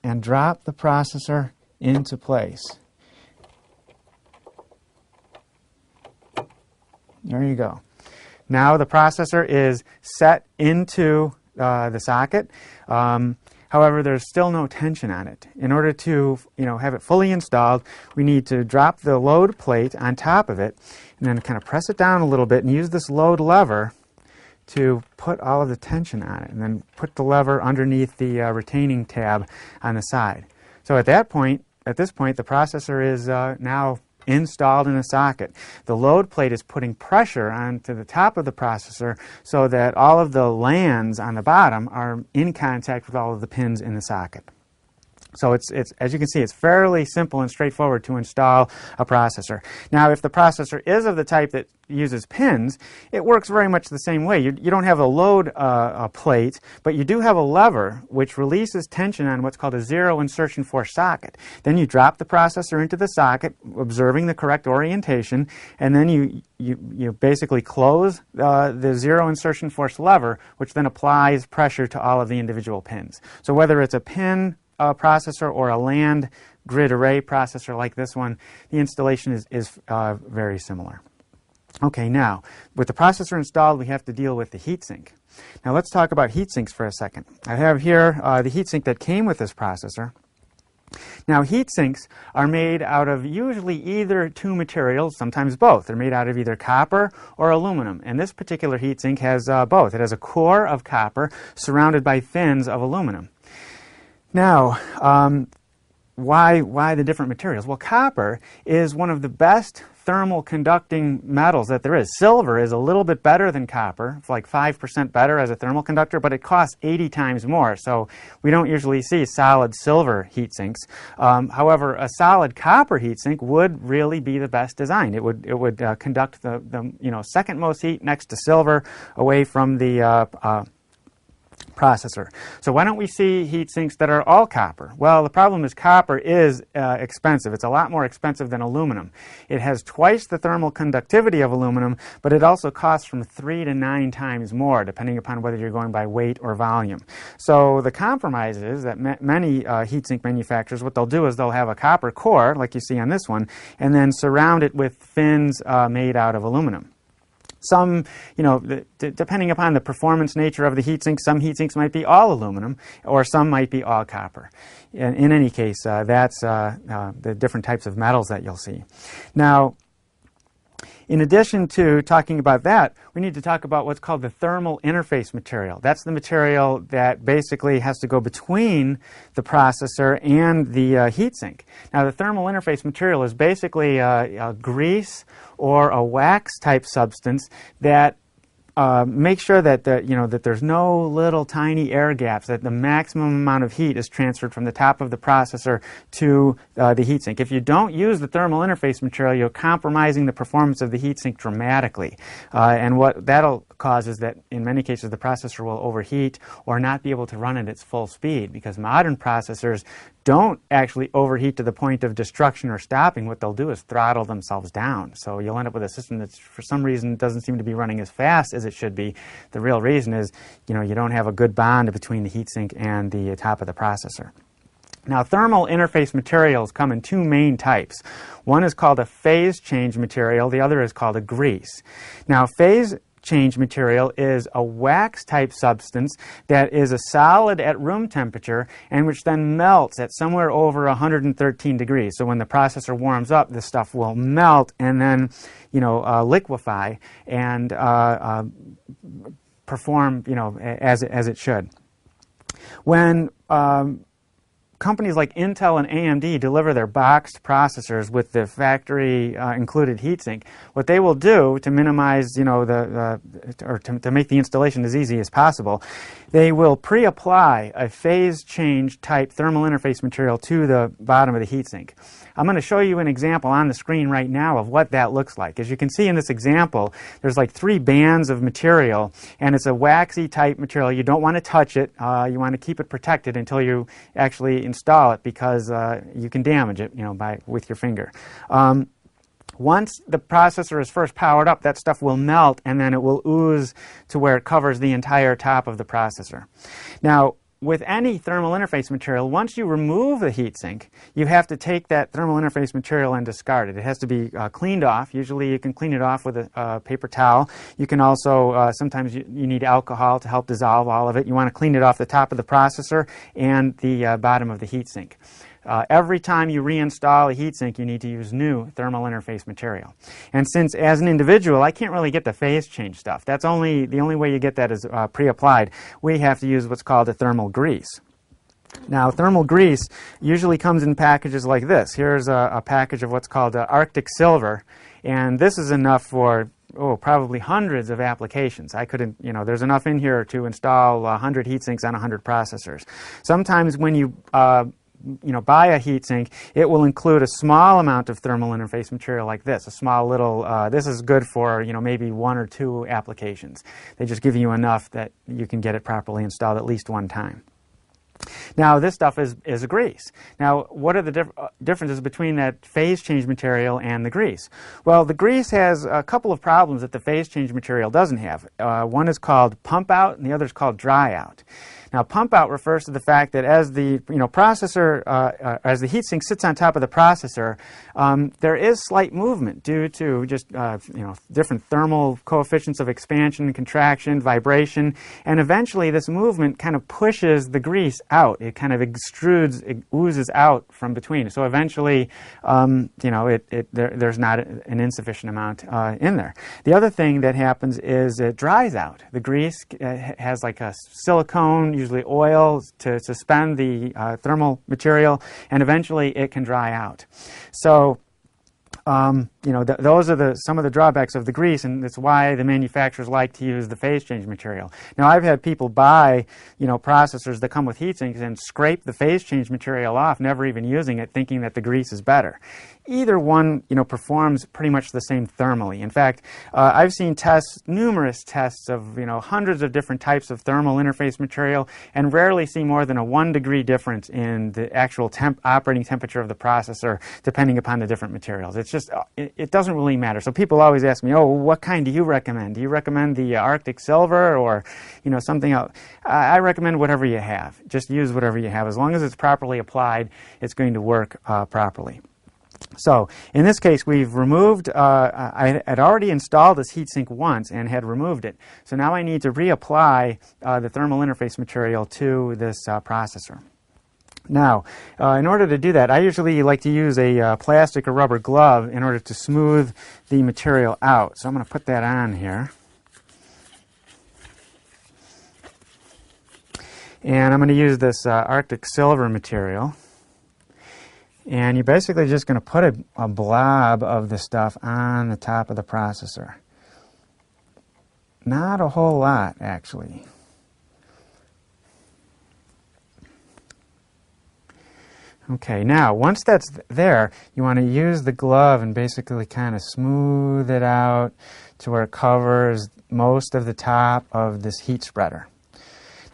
and drop the processor into place. There you go. Now the processor is set into the socket. However, there's still no tension on it. In order to have it fully installed, we need to drop the load plate on top of it and then kind of press it down a little bit and use this load lever to put all of the tension on it, and then put the lever underneath the retaining tab on the side. So at this point, the processor is now installed in a socket. The load plate is putting pressure onto the top of the processor so that all of the lands on the bottom are in contact with all of the pins in the socket. So it's as you can see, it's fairly simple and straightforward to install a processor. Now, if the processor is of the type that uses pins, it works very much the same way. You don't have a load plate, but you do have a lever which releases tension on what's called a zero insertion force socket. Then you drop the processor into the socket, observing the correct orientation, and then you basically close the zero insertion force lever, which then applies pressure to all of the individual pins. So whether it's a pin processor or a land grid array processor like this one, the installation is very similar. Okay, now, with the processor installed, we have to deal with the heatsink. Now let's talk about heatsinks for a second. I have here the heatsink that came with this processor. Now, heatsinks are made out of usually either two materials, sometimes both. They're made out of either copper or aluminum, and this particular heatsink has both. It has a core of copper surrounded by fins of aluminum. Now, why the different materials? Well, copper is one of the best thermal conducting metals that there is. Silver is a little bit better than copper. It's like 5% better as a thermal conductor, but it costs 80 times more, so we don't usually see solid silver heat sinks. However, a solid copper heat sink would really be the best design. It would conduct the second most heat next to silver away from the processor. So why don't we see heat sinks that are all copper? Well, the problem is copper is expensive. It's a lot more expensive than aluminum. It has twice the thermal conductivity of aluminum, but it also costs from 3 to 9 times more, depending upon whether you're going by weight or volume. So the compromise is that many heatsink manufacturers, what they'll do is they'll have a copper core, like you see on this one, and then surround it with fins made out of aluminum. Some, depending upon the performance nature of the heatsink, some heatsinks might be all aluminum, or some might be all copper. In any case, that's the different types of metals that you'll see. Now, in addition to talking about that, we need to talk about what's called the thermal interface material. That's the material that basically has to go between the processor and the heatsink. Now, the thermal interface material is basically a grease or a wax type substance that make sure that that there's no little tiny air gaps, that the maximum amount of heat is transferred from the top of the processor to the heatsink. If you don't use the thermal interface material, you're compromising the performance of the heatsink dramatically. And what that'll cause is that in many cases the processor will overheat or not be able to run at its full speed, because modern processors don't actually overheat to the point of destruction or stopping. What they'll do is throttle themselves down. So you'll end up with a system that for some reason doesn't seem to be running as fast as it should be. The real reason is, you don't have a good bond between the heatsink and the top of the processor. Now, thermal interface materials come in two main types. One is called a phase change material. The other is called a grease. Now, phase change material is a wax type substance that is a solid at room temperature and which then melts at somewhere over 113 degrees. So when the processor warms up, this stuff will melt and then liquefy and perform as it should. When companies like Intel and AMD deliver their boxed processors with the factory included heatsink, what they will do to minimize, or to make the installation as easy as possible, they will pre-apply a phase change type thermal interface material to the bottom of the heatsink. I'm going to show you an example on the screen right now of what that looks like. As you can see in this example, there's like 3 bands of material, and it's a waxy type material. You don't want to touch it. You want to keep it protected until you actually install it, because you can damage it, with your finger. Once the processor is first powered up, that stuff will melt, and then it will ooze to where it covers the entire top of the processor. Now, with any thermal interface material, once you remove the heatsink, you have to take that thermal interface material and discard it. It has to be cleaned off. Usually you can clean it off with a paper towel. You can also, sometimes you need alcohol to help dissolve all of it. You want to clean it off the top of the processor and the bottom of the heatsink. Every time you reinstall a heatsink, you need to use new thermal interface material. And since, as an individual, I can't really get the phase change stuff, the only way you get that is pre-applied, we have to use what's called a thermal grease. Now, thermal grease usually comes in packages like this. Here's a package of what's called Arctic Silver, and this is enough for probably hundreds of applications. I couldn't, there's enough in here to install 100 heatsinks on 100 processors. Sometimes when you buy a heatsink, it will include a small amount of thermal interface material like this, a small little, this is good for, maybe 1 or 2 applications. They just give you enough that you can get it properly installed at least one time. Now, this stuff is a grease. Now, what are the differences between that phase change material and the grease? Well, the grease has a couple of problems that the phase change material doesn't have. One is called pump out, and the other is called dry out. Now, pump out refers to the fact that as the processor, as the heatsink sits on top of the processor, there is slight movement due to just different thermal coefficients of expansion, contraction, vibration, and eventually this movement kind of pushes the grease out. It kind of extrudes, it oozes out from between. So eventually, there's not an insufficient amount in there. The other thing that happens is it dries out. The grease has like a silicone, usually oil, to suspend the thermal material, and eventually it can dry out. So those are some of the drawbacks of the grease, and that's why the manufacturers like to use the phase change material. Now, I've had people buy, processors that come with heatsinks and scrape the phase change material off, never even using it, thinking that the grease is better. Either one, performs pretty much the same thermally. In fact, I've seen numerous tests of, hundreds of different types of thermal interface material, and rarely see more than a 1 degree difference in the actual operating temperature of the processor, depending upon the different materials. It's just, it doesn't really matter. So people always ask me, what kind do you recommend? Do you recommend the Arctic Silver or, something else? I recommend whatever you have. Just use whatever you have. As long as it's properly applied, it's going to work properly. So, in this case, we've removed, I had already installed this heatsink once and had removed it. So now I need to reapply the thermal interface material to this processor. Now, in order to do that, I usually like to use a plastic or rubber glove in order to smooth the material out. So I'm going to put that on here. And I'm going to use this Arctic Silver material. And you're basically just going to put a blob of the stuff on the top of the processor. Not a whole lot, actually. Okay, now, once that's there, you want to use the glove and basically kind of smooth it out to where it covers most of the top of this heat spreader.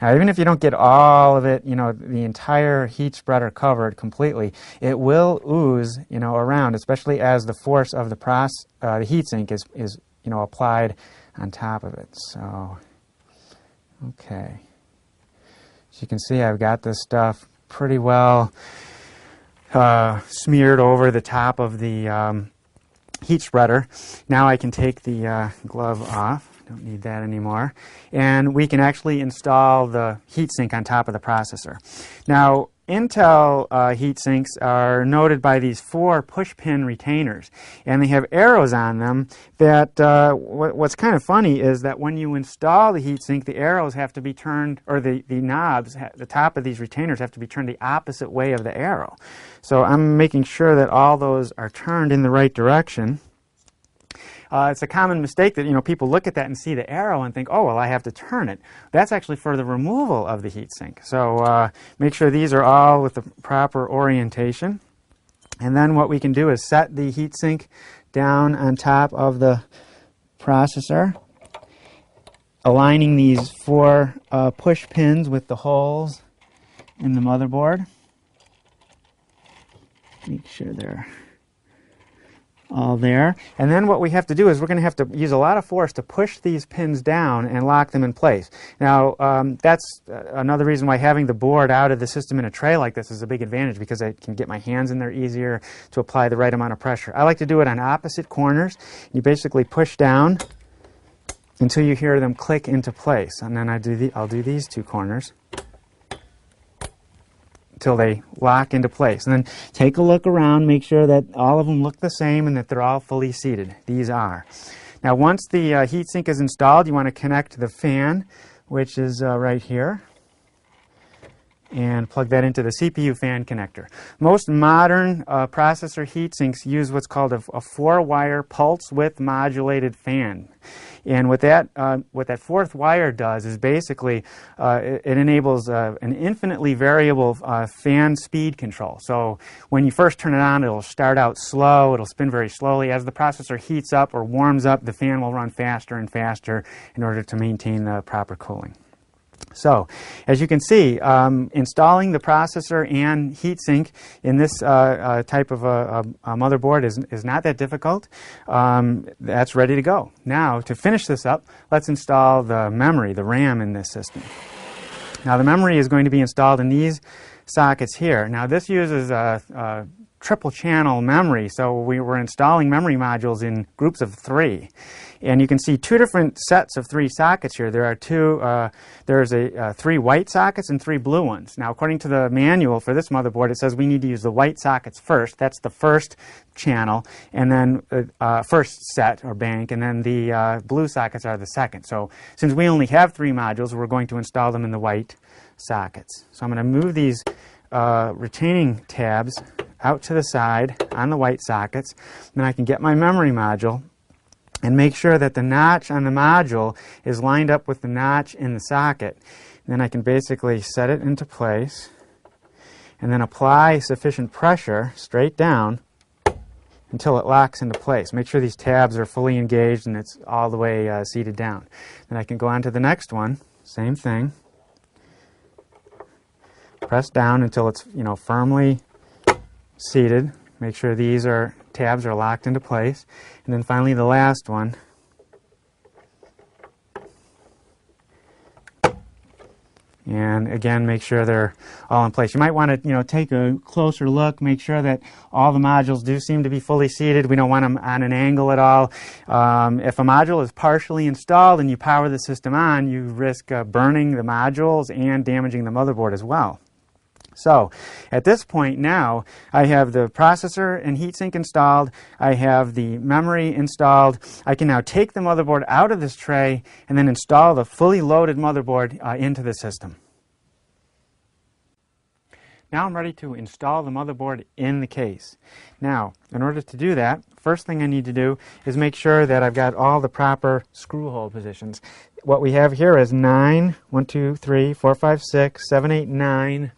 Now, even if you don't get all of it, the entire heat spreader covered completely, it will ooze, around, especially as the force of the heatsink is applied on top of it. So, okay. As you can see, I've got this stuff pretty well smeared over the top of the heat spreader. Now I can take the glove off. Don't need that anymore. And we can actually install the heatsink on top of the processor. Now, Intel heat sinks are noted by these 4 push pin retainers, and they have arrows on them that what's kind of funny is that when you install the heat sink, the arrows have to be turned, or the knobs, the top of these retainers have to be turned the opposite way of the arrow. So I'm making sure that all those are turned in the right direction. It's a common mistake that, people look at that and see the arrow and think, oh, well, I have to turn it. That's actually for the removal of the heat sink. So make sure these are all with the proper orientation. And then what we can do is set the heat sink down on top of the processor, aligning these 4 push pins with the holes in the motherboard. Make sure they're all there. And then what we have to do is we're going to have to use a lot of force to push these pins down and lock them in place. Now that's another reason why having the board out of the system in a tray like this is a big advantage, because I can get my hands in there easier to apply the right amount of pressure. I like to do it on opposite corners. You basically push down until you hear them click into place, and then I'll do these 2 corners until they lock into place. And then take a look around, make sure that all of them look the same and that they're all fully seated. These are. Now once the heatsink is installed, you want to connect the fan, which is right here, and plug that into the CPU fan connector. Most modern processor heatsinks use what's called a 4-wire pulse width modulated fan. And what that 4th wire does is basically it enables an infinitely variable fan speed control. So when you first turn it on, it'll start out slow, it'll spin very slowly. As the processor heats up or warms up, the fan will run faster and faster in order to maintain the proper cooling. So, as you can see, installing the processor and heatsink in this type of a motherboard is not that difficult. That's ready to go. Now, to finish this up, let's install the memory, the RAM in this system. Now, the memory is going to be installed in these sockets here. Now, this uses a triple channel memory, so we were installing memory modules in groups of 3. And you can see 2 different sets of 3 sockets here. There are there's 3 white sockets and 3 blue ones. Now, according to the manual for this motherboard, it says we need to use the white sockets first. That's the first channel, and then first set or bank, and then the blue sockets are the second. So since we only have 3 modules, we're going to install them in the white sockets. So I'm going to move these retaining tabs out to the side on the white sockets. Then I can get my memory module and make sure that the notch on the module is lined up with the notch in the socket. And then I can basically set it into place and then apply sufficient pressure straight down until it locks into place. Make sure these tabs are fully engaged and it's all the way seated down. Then I can go on to the next one, same thing. Press down until it's firmly seated. Make sure these tabs are locked into place. And then finally the last one. And again, make sure they're all in place. You might want to take a closer look, make sure that all the modules do seem to be fully seated. We don't want them on an angle at all. If a module is partially installed and you power the system on, you risk burning the modules and damaging the motherboard as well. So at this point now, I have the processor and heatsink installed. I have the memory installed. I can now take the motherboard out of this tray and then install the fully loaded motherboard into the system. Now I'm ready to install the motherboard in the case. Now, in order to do that, first thing I need to do is make sure that I've got all the proper screw hole positions. What we have here is 9, 1, 2, 3, 4, 5, 6, 7, 8, 9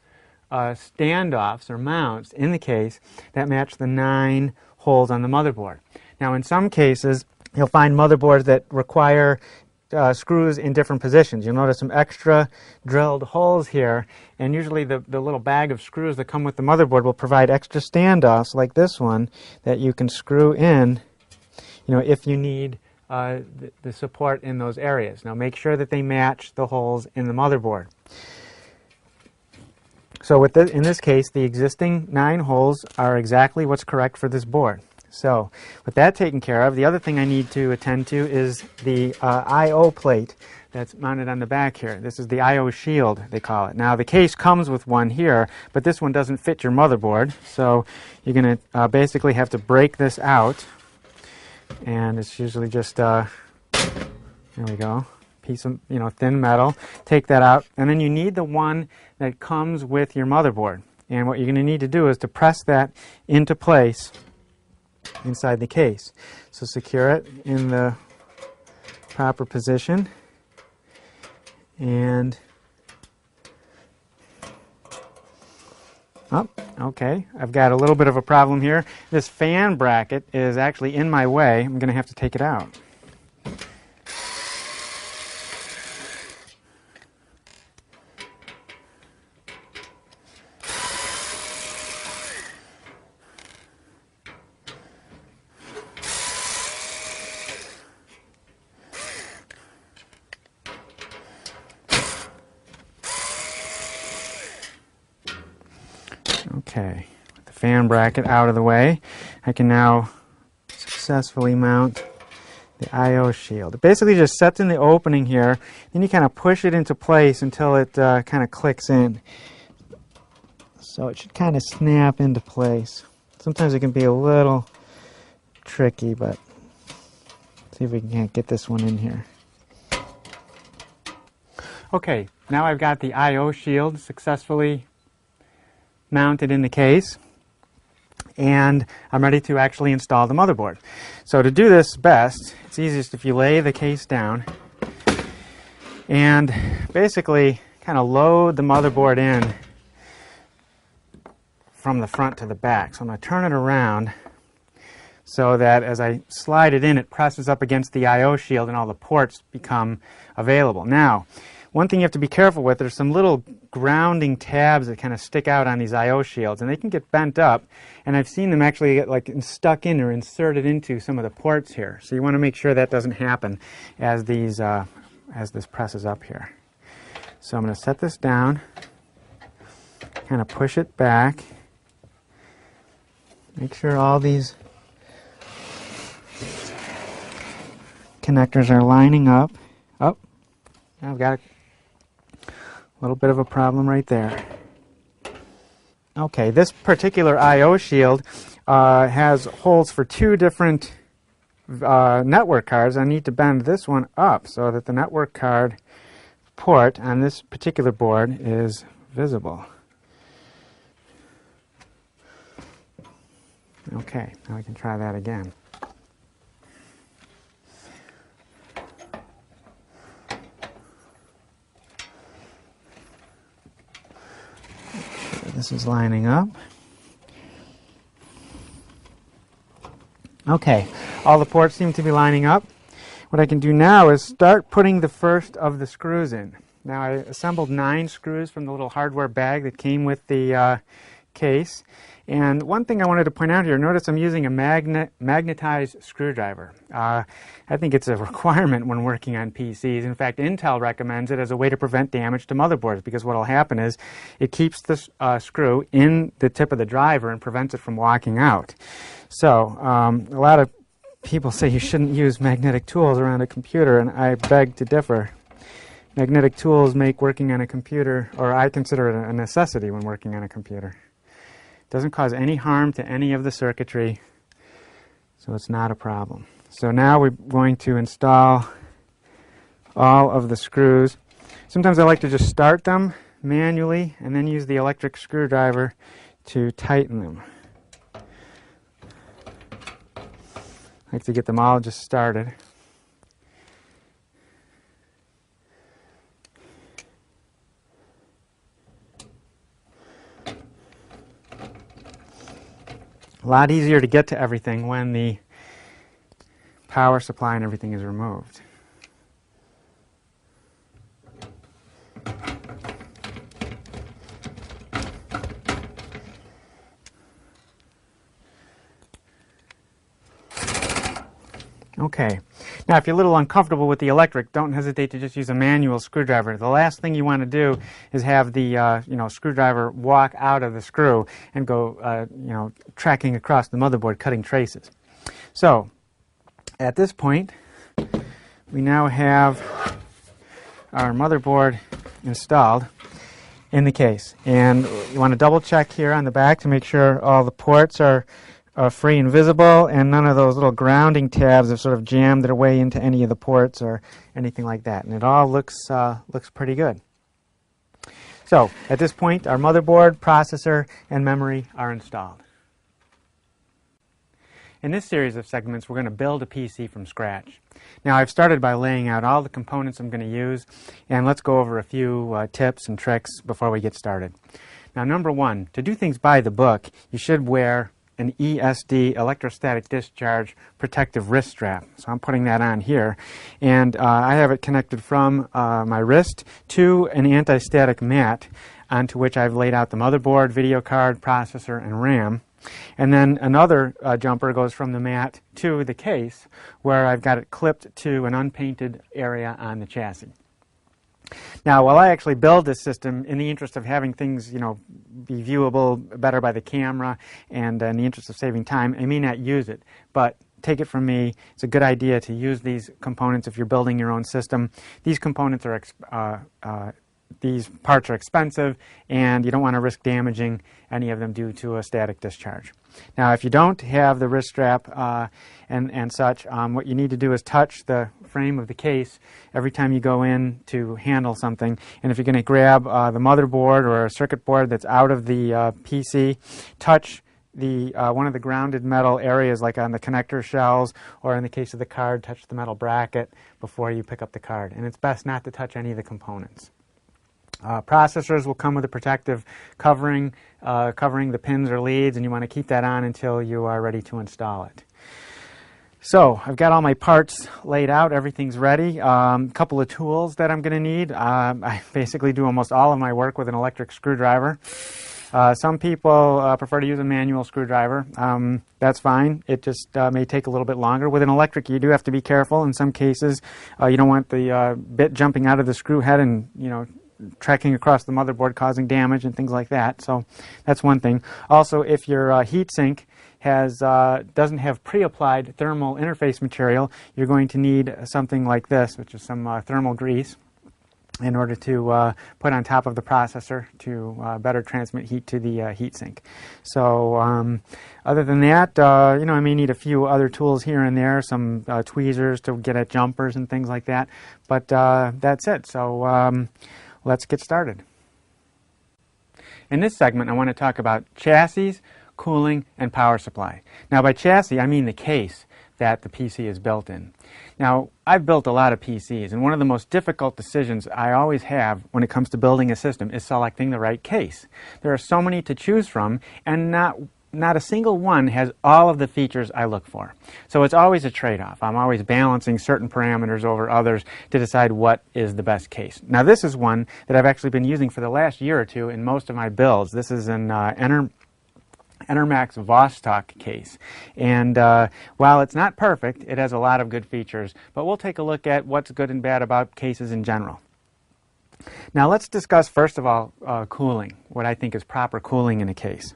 standoffs or mounts in the case that match the 9 holes on the motherboard. Now in some cases you'll find motherboards that require screws in different positions. You'll notice some extra drilled holes here, and usually the little bag of screws that come with the motherboard will provide extra standoffs like this one that you can screw in if you need the support in those areas. Now make sure that they match the holes in the motherboard. So in this case, the existing 9 holes are exactly what's correct for this board. So with that taken care of, the other thing I need to attend to is the I/O plate that's mounted on the back here. This is the I/O shield, they call it. Now the case comes with one here, but this one doesn't fit your motherboard, so you're going to basically have to break this out, and it's usually just there we go, piece of thin metal. Take that out, and then you need the one that comes with your motherboard. And what you're going to need to do is to press that into place inside the case. So secure it in the proper position. And okay, I've got a little bit of a problem here. This fan bracket is actually in my way. I'm going to have to take it out. Okay, with the fan bracket out of the way, I can now successfully mount the I/O shield. It basically just sets in the opening here, then you kind of push it into place until it kind of clicks in. So it should kind of snap into place. Sometimes it can be a little tricky, but see if we can't get this one in here. Okay, now I've got the I/O shield successfully mounted in the case, and I'm ready to actually install the motherboard. So to do this best, it's easiest if you lay the case down and basically kind of load the motherboard in from the front to the back. So I'm going to turn it around so that as I slide it in, it presses up against the I/O shield and all the ports become available. Now, one thing you have to be careful with, there's some little grounding tabs that kind of stick out on these I/O shields, and they can get bent up, and I've seen them actually get like stuck in or inserted into some of the ports here. So you want to make sure that doesn't happen as this presses up here. So I'm going to set this down, kind of push it back, make sure all these connectors are lining up. Oh, I've got a little bit of a problem right there. Okay, this particular I/O shield has holes for two different network cards. I need to bend this one up so that the network card port on this particular board is visible. Okay, now we can try that again. This is lining up. Okay, all the ports seem to be lining up. What I can do now is start putting the first of the screws in. Now I assembled 9 screws from the little hardware bag that came with the case. And one thing I wanted to point out here, notice I'm using a magnetized screwdriver. I think it's a requirement when working on PCs. In fact, Intel recommends it as a way to prevent damage to motherboards, because what will happen is it keeps the screw in the tip of the driver and prevents it from walking out. So a lot of people say you shouldn't use magnetic tools around a computer, and I beg to differ. Magnetic tools make working on a computer, or I consider it a necessity when working on a computer. Doesn't cause any harm to any of the circuitry, so it's not a problem. So now we're going to install all of the screws. Sometimes I like to just start them manually and then use the electric screwdriver to tighten them. I like to get them all just started. A lot easier to get to everything when the power supply and everything is removed. Okay. Now, if you're a little uncomfortable with the electric, don't hesitate to just use a manual screwdriver. The last thing you want to do is have the screwdriver walk out of the screw and go tracking across the motherboard, cutting traces. So, at this point, we now have our motherboard installed in the case. And you want to double check here on the back to make sure all the ports are free and visible, and none of those little grounding tabs have sort of jammed their way into any of the ports or anything like that. And it all looks pretty good. So at this point, our motherboard, processor, and memory are installed. In this series of segments, we're going to build a PC from scratch. Now, I've started by laying out all the components I'm going to use, and let's go over a few tips and tricks before we get started. Now, number one, to do things by the book, you should wear an ESD, electrostatic discharge protective wrist strap. So I'm putting that on here, and I have it connected from my wrist to an anti-static mat onto which I've laid out the motherboard, video card, processor, and RAM. And then another jumper goes from the mat to the case, where I've got it clipped to an unpainted area on the chassis. Now, while I actually build this system in the interest of having things, be viewable better by the camera and in the interest of saving time, I may not use it. But take it from me, it's a good idea to use these components if you're building your own system. These components are these parts are expensive, and you don't want to risk damaging any of them due to a static discharge. Now, if you don't have the wrist strap and such, what you need to do is touch the frame of the case every time you go in to handle something. And if you're going to grab the motherboard or a circuit board that's out of the PC, touch one of the grounded metal areas, like on the connector shells, or in the case of the card, touch the metal bracket before you pick up the card. And it's best not to touch any of the components. Processors will come with a protective covering the pins or leads, and you want to keep that on until you are ready to install it. So I've got all my parts laid out, everything's ready. A couple of tools that I'm going to need. I basically do almost all of my work with an electric screwdriver. Some people prefer to use a manual screwdriver. That's fine. It just may take a little bit longer. With an electric, you do have to be careful. In some cases, you don't want the bit jumping out of the screw head and, trekking across the motherboard, causing damage and things like that. So that's one thing. Also, if your heatsink doesn't have pre-applied thermal interface material, you're going to need something like this, which is some thermal grease, in order to put on top of the processor to better transmit heat to the heatsink. So other than that, I may need a few other tools here and there, some tweezers to get at jumpers and things like that. But that's it. So let's get started. In this segment, I want to talk about chassis, cooling, and power supply. Now, by chassis, I mean the case that the PC is built in. Now, I've built a lot of PCs, and one of the most difficult decisions I always have when it comes to building a system is selecting the right case. There are so many to choose from, and not a single one has all of the features I look for. So it's always a trade-off. I'm always balancing certain parameters over others to decide what is the best case. Now, this is one that I've actually been using for the last year or two in most of my builds. This is an Enermax Vostok case. And while it's not perfect, it has a lot of good features. But we'll take a look at what's good and bad about cases in general. Now, let's discuss, first of all, cooling, what I think is proper cooling in a case.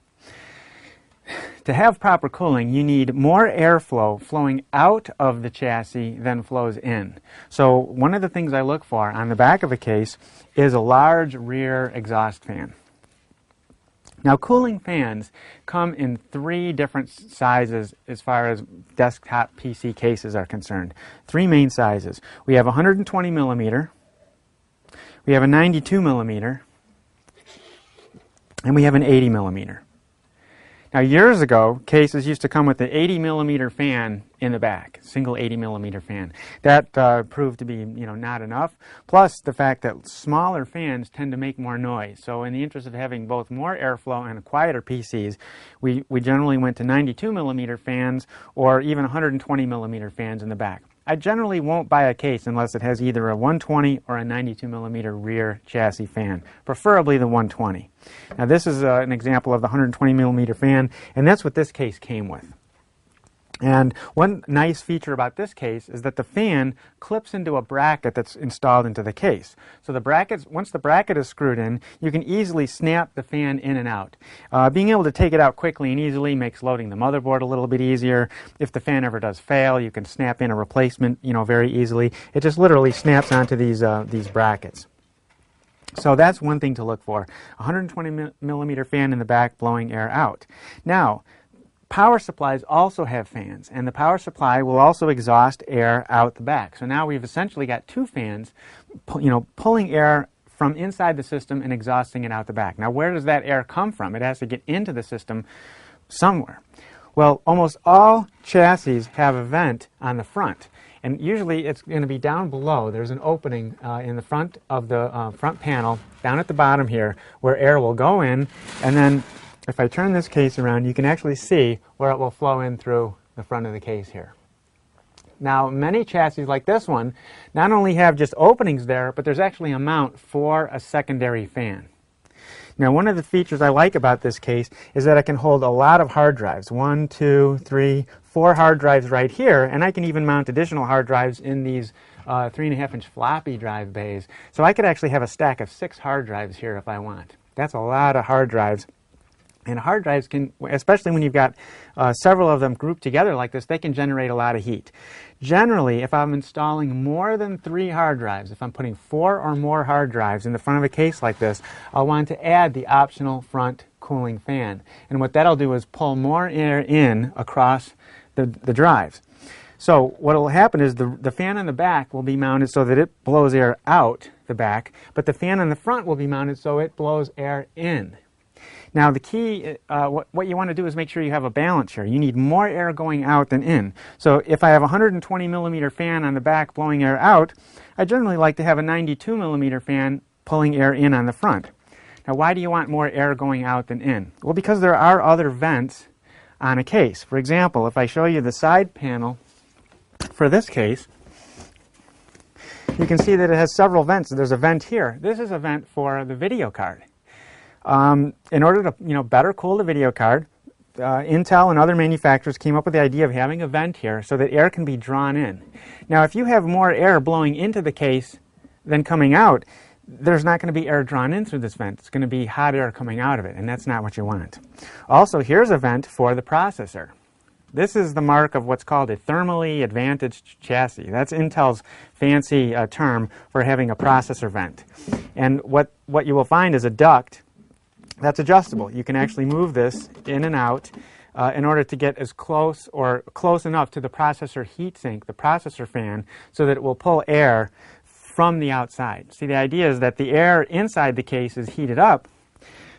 To have proper cooling, you need more airflow flowing out of the chassis than flows in. So one of the things I look for on the back of a case is a large rear exhaust fan. Now, cooling fans come in 3 different sizes as far as desktop PC cases are concerned. 3 main sizes. We have a 120 millimeter, we have a 92 millimeter, and we have an 80 millimeter. Now, years ago, cases used to come with the 80 millimeter fan in the back, single 80 millimeter fan. That proved to be, not enough. Plus, the fact that smaller fans tend to make more noise. So, in the interest of having both more airflow and quieter PCs, we generally went to 92 millimeter fans or even 120 millimeter fans in the back. I generally won't buy a case unless it has either a 120 or a 92 millimeter rear chassis fan, preferably the 120. Now, this is an example of the 120 millimeter fan, and that's what this case came with. And one nice feature about this case is that the fan clips into a bracket that's installed into the case. So the brackets, once the bracket is screwed in, you can easily snap the fan in and out. Being able to take it out quickly and easily makes loading the motherboard a little bit easier. If the fan ever does fail, you can snap in a replacement, very easily. It just literally snaps onto these brackets. So that's one thing to look for. 120 millimeter fan in the back blowing air out. Now, power supplies also have fans, and the power supply will also exhaust air out the back. So now we've essentially got two fans, pulling air from inside the system and exhausting it out the back. Now, where does that air come from? It has to get into the system somewhere. Well, almost all chassis have a vent on the front, and usually it's going to be down below. There's an opening in the front of the front panel, down at the bottom here, where air will go in, and then if I turn this case around, you can actually see where it will flow in through the front of the case here. Now, many chassis like this one not only have just openings there, but there's actually a mount for a secondary fan. Now, one of the features I like about this case is that it can hold a lot of hard drives. 1, 2, 3, 4 hard drives right here, and I can even mount additional hard drives in these 3.5-inch floppy drive bays. So I could actually have a stack of 6 hard drives here if I want. That's a lot of hard drives. And hard drives can, especially when you've got several of them grouped together like this, they can generate a lot of heat. Generally, if I'm installing more than 3 hard drives, if I'm putting 4 or more hard drives in the front of a case like this, I'll want to add the optional front cooling fan. And what that'll do is pull more air in across the drives. So what will happen is the fan on the back will be mounted so that it blows air out the back, but the fan on the front will be mounted so it blows air in. Now, the key, what you want to do is make sure you have a balance here. You need more air going out than in. So if I have a 120 millimeter fan on the back blowing air out, I generally like to have a 92 millimeter fan pulling air in on the front. Now, why do you want more air going out than in? Well, because there are other vents on a case. For example, if I show you the side panel for this case, you can see that it has several vents. There's a vent here. This is a vent for the video card. In order to better cool the video card, Intel and other manufacturers came up with the idea of having a vent here so that air can be drawn in. Now, if you have more air blowing into the case than coming out, there's not going to be air drawn in through this vent. It's going to be hot air coming out of it, and that's not what you want. Also, here's a vent for the processor. This is the mark of what's called a thermally advantaged chassis. That's Intel's fancy term for having a processor vent. And what you will find is a duct that's adjustable. You can actually move this in and out in order to get as close or close enough to the processor heatsink, the processor fan, so that it will pull air from the outside. See, the idea is that the air inside the case is heated up.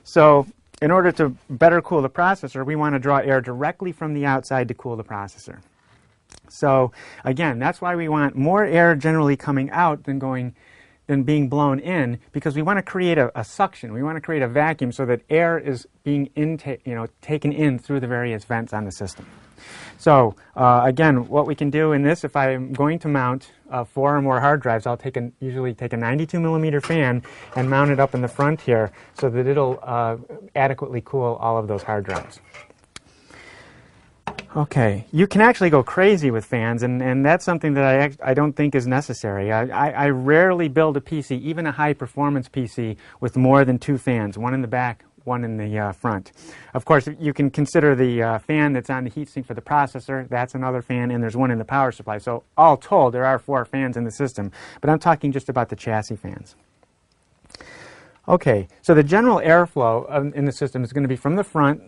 So in order to better cool the processor, we want to draw air directly from the outside to cool the processor. So again, that's why we want more air generally coming out than being blown in, because we want to create a suction. We want to create a vacuum so that air is being taken in through the various vents on the system. So again, what we can do in this, if I'm going to mount 4 or more hard drives, I'll usually take a 92 millimeter fan and mount it up in the front here so that it'll adequately cool all of those hard drives. Okay, you can actually go crazy with fans, and that's something that I don't think is necessary. I rarely build a PC, even a high-performance PC, with more than 2 fans, one in the back, one in the front. Of course, you can consider the fan that's on the heatsink for the processor. That's another fan, and there's one in the power supply. So all told, there are 4 fans in the system, but I'm talking just about the chassis fans. Okay, so the general airflow in the system is going to be from the front,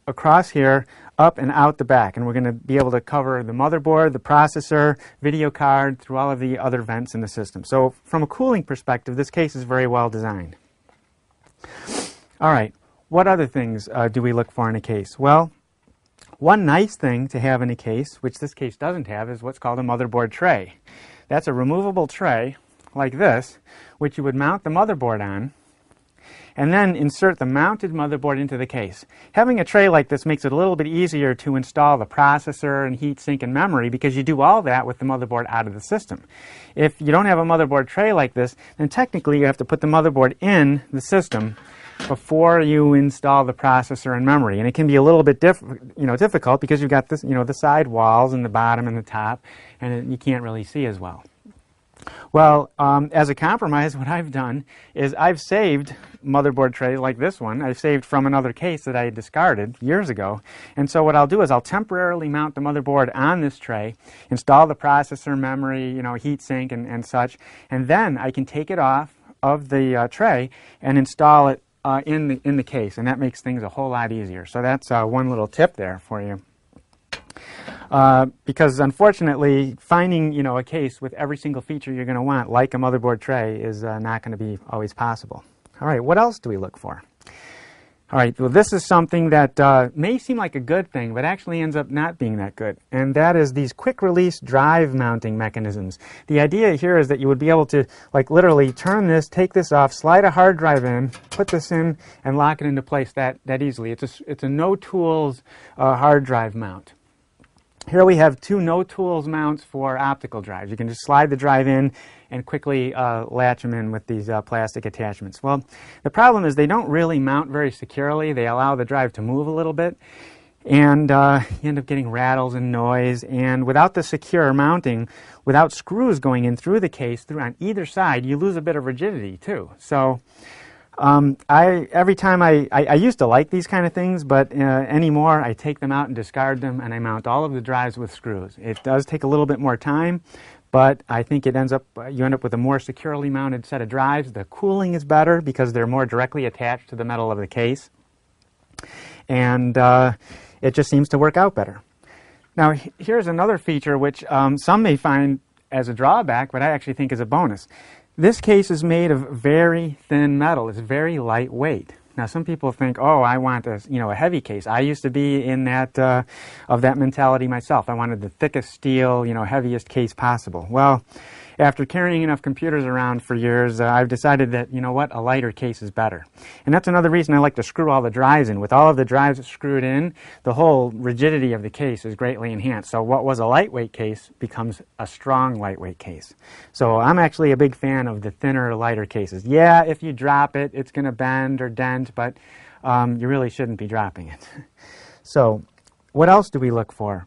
across here, up and out the back, and we're going to be able to cover the motherboard, the processor, video card, through all of the other vents in the system. So from a cooling perspective, this case is very well designed. All right, what other things do we look for in a case? Well, one nice thing to have in a case, which this case doesn't have, is what's called a motherboard tray. That's a removable tray like this, which you would mount the motherboard on, and then insert the mounted motherboard into the case. Having a tray like this makes it a little bit easier to install the processor and heatsink and memory, because you do all that with the motherboard out of the system. If you don't have a motherboard tray like this, then technically you have to put the motherboard in the system before you install the processor and memory. And it can be a little bit difficult because you've got this, the side walls and the bottom and the top, and you can't really see as well. Well, as a compromise, what I've done is I've saved motherboard trays like this one. I've saved from another case that I had discarded years ago. And so what I'll do is I'll temporarily mount the motherboard on this tray, install the processor, memory, heat sink and such, and then I can take it off of the tray and install it in the case, and that makes things a whole lot easier. So that's one little tip there for you. Because unfortunately, finding a case with every single feature you're going to want, like a motherboard tray, is not going to be always possible. All right, what else do we look for? All right, well, this is something that may seem like a good thing, but actually ends up not being that good, and that is these quick-release drive mounting mechanisms. The idea here is that you would be able to, like, literally turn this, take this off, slide a hard drive in, put this in, and lock it into place that easily. It's a no-tools hard drive mount. Here we have two no-tools mounts for optical drives. You can just slide the drive in and quickly latch them in with these plastic attachments. Well, the problem is they don't really mount very securely. They allow the drive to move a little bit, and you end up getting rattles and noise. And without the secure mounting, without screws going in through the case, through on either side, you lose a bit of rigidity too. So every time I used to like these kind of things, but anymore I take them out and discard them, and I mount all of the drives with screws. It does take a little bit more time, but I think you end up with a more securely mounted set of drives. The cooling is better because they're more directly attached to the metal of the case, and it just seems to work out better. Now here's another feature which some may find as a drawback, but I actually think is a bonus. This case is made of very thin metal. It's very lightweight. Now, some people think, oh, I want a heavy case. I used to be in that of that mentality myself. I wanted the thickest steel, heaviest case possible. Well, after carrying enough computers around for years, I've decided that, a lighter case is better. And that's another reason I like to screw all the drives in. With all of the drives screwed in, the whole rigidity of the case is greatly enhanced. So what was a lightweight case becomes a strong lightweight case. So I'm actually a big fan of the thinner, lighter cases. Yeah, if you drop it, it's going to bend or dent, but you really shouldn't be dropping it. So what else do we look for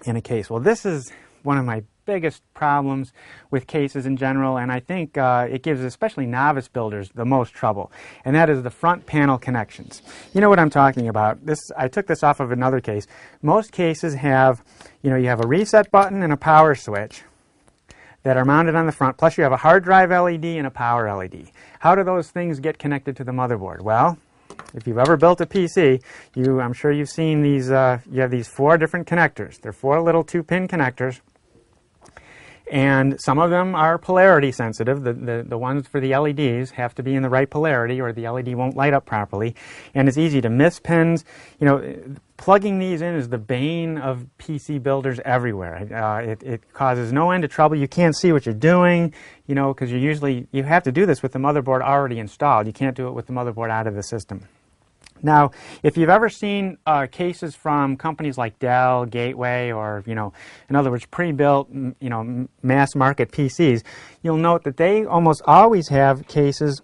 in a case? Well, this is one of my biggest problems with cases in general, and I think it gives especially novice builders the most trouble, and that is the front panel connections. You know what I'm talking about. I took this off of another case. Most cases have, you have a reset button and a power switch that are mounted on the front, plus you have a hard drive LED and a power LED. How do those things get connected to the motherboard? Well, if you've ever built a PC, I'm sure you've seen these, you have these 4 different connectors. They're 4 little 2-pin connectors. And some of them are polarity sensitive. The ones for the LEDs have to be in the right polarity or the LED won't light up properly. And it's easy to miss pins. Plugging these in is the bane of PC builders everywhere. It causes no end of trouble. You can't see what you're doing, because you have to do this with the motherboard already installed. You can't do it with the motherboard out of the system. Now, if you've ever seen cases from companies like Dell, Gateway, or, in other words, pre-built, mass market PCs, you'll note that they almost always have cases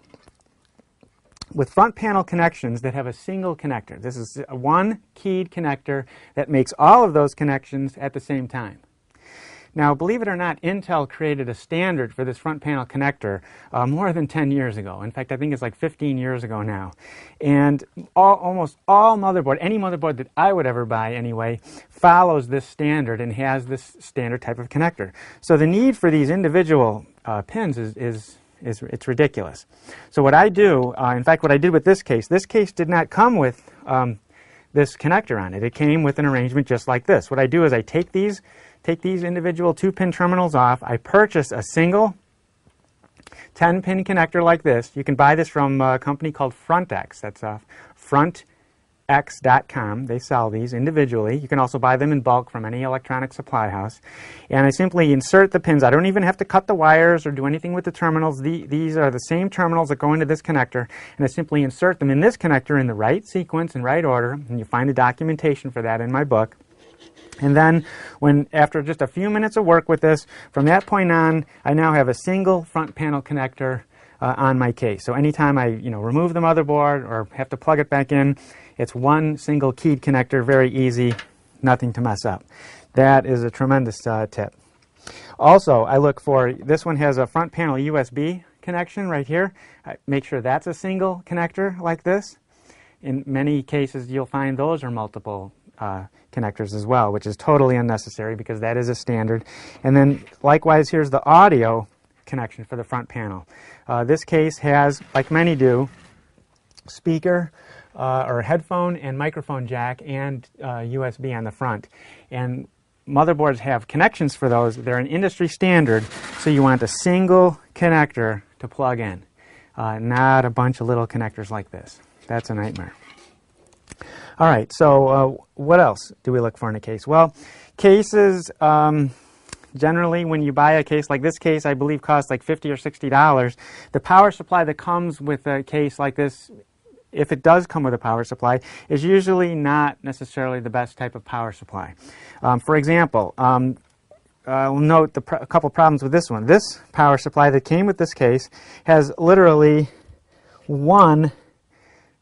with front panel connections that have a single connector. This is a one keyed connector that makes all of those connections at the same time. Now, believe it or not, Intel created a standard for this front panel connector more than 10 years ago. In fact, I think it's like 15 years ago now. And almost all any motherboard that I would ever buy anyway, follows this standard and has this standard type of connector. So the need for these individual pins it's ridiculous. So what I do, in fact, what I did with this case did not come with this connector on it. It came with an arrangement just like this. What I do is I take these individual 2-pin terminals off. I purchase a single 10-pin connector like this. You can buy this from a company called Frontex. That's frontx.com. They sell these individually. You can also buy them in bulk from any electronic supply house. And I simply insert the pins. I don't even have to cut the wires or do anything with the terminals. These are the same terminals that go into this connector, and I simply insert them in this connector in the right sequence and right order, and you find the documentation for that in my book. And then, after just a few minutes of work with this, from that point on, I now have a single front panel connector on my case. So anytime I remove the motherboard or have to plug it back in, it's one single keyed connector, very easy, nothing to mess up. That is a tremendous tip. Also, I look for, this one has a front panel USB connection right here. Make sure that's a single connector like this. In many cases, you'll find those are multiple connectors as well, which is totally unnecessary because that is a standard. And then likewise, here's the audio connection for the front panel. This case has, like many do, speaker or headphone and microphone jack and USB on the front. And motherboards have connections for those. They're an industry standard, so you want a single connector to plug in, not a bunch of little connectors like this. That's a nightmare. All right, so what else do we look for in a case? Well, cases, generally when you buy a case like this case, I believe costs like $50 or $60. The power supply that comes with a case like this, if it does come with a power supply, is usually not necessarily the best type of power supply. For example, I'll note a couple problems with this one. This power supply that came with this case has literally one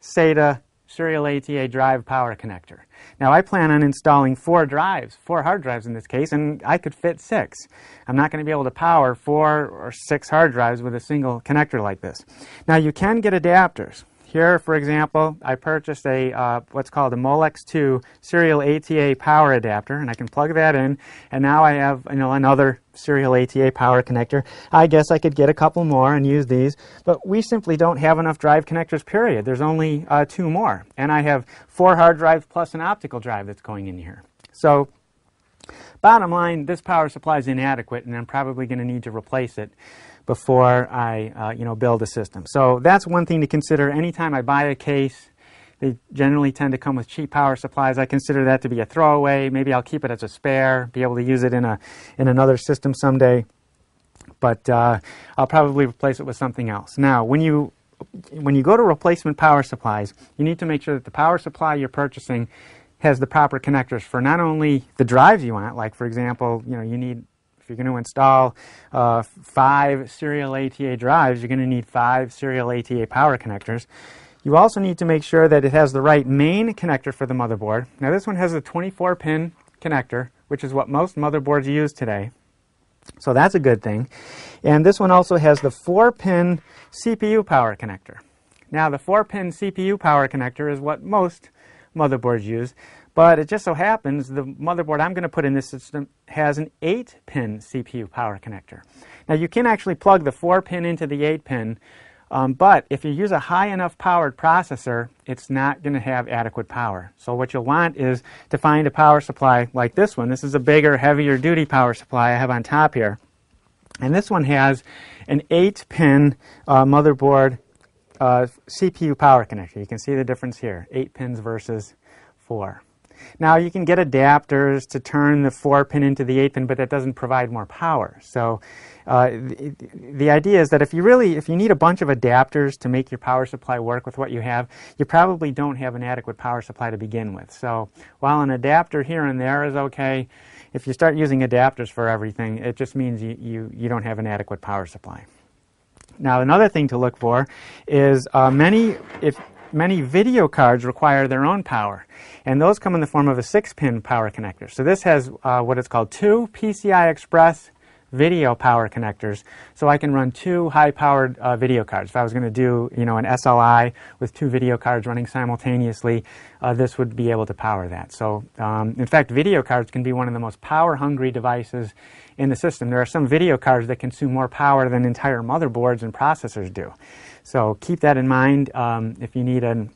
SATA serial ATA drive power connector. Now I plan on installing 4 hard drives in this case, and I could fit 6. I'm not going to be able to power 4 or 6 hard drives with a single connector like this. Now you can get adapters. Here, for example, I purchased a what's called a Molex 2 serial ATA power adapter, and I can plug that in, and now I have another serial ATA power connector. I guess I could get a couple more and use these, but we simply don't have enough drive connectors, period. There's only 2 more, and I have 4 hard drives plus an optical drive that's going in here. So bottom line, this power supply is inadequate, and I'm probably going to need to replace it before I build a system. So that's one thing to consider. Anytime I buy a case, they generally tend to come with cheap power supplies. I consider that to be a throwaway. Maybe I'll keep it as a spare, be able to use it in another system someday. But I'll probably replace it with something else. Now, when you go to replacement power supplies, you need to make sure that the power supply you're purchasing has the proper connectors for not only the drives you want, like for example, you need, if you're going to install 5 serial ATA drives, you're going to need 5 serial ATA power connectors. You also need to make sure that it has the right main connector for the motherboard. Now this one has a 24-pin connector, which is what most motherboards use today. So that's a good thing. And this one also has the 4-pin CPU power connector. Now the 4-pin CPU power connector is what most motherboards use. But it just so happens the motherboard I'm going to put in this system has an 8-pin CPU power connector. Now you can actually plug the 4-pin into the 8-pin, but if you use a high enough powered processor, it's not going to have adequate power. So what you'll want is to find a power supply like this one. This is a bigger, heavier duty power supply I have on top here. And this one has an 8-pin motherboard CPU power connector. You can see the difference here, 8 pins versus 4. Now you can get adapters to turn the 4-pin into the 8-pin, but that doesn't provide more power. So the idea is that if you need a bunch of adapters to make your power supply work with what you have, you probably don't have an adequate power supply to begin with. So while an adapter here and there is okay, if you start using adapters for everything, it just means you don't have an adequate power supply. Now another thing to look for is many video cards require their own power, and those come in the form of a 6-pin power connector. So this has what is called 2 PCI Express video power connectors, so I can run 2 high-powered video cards. If I was going to do an SLI with 2 video cards running simultaneously, this would be able to power that. So in fact, video cards can be one of the most power-hungry devices in the system. There are some video cards that consume more power than entire motherboards and processors do. So keep that in mind if you need a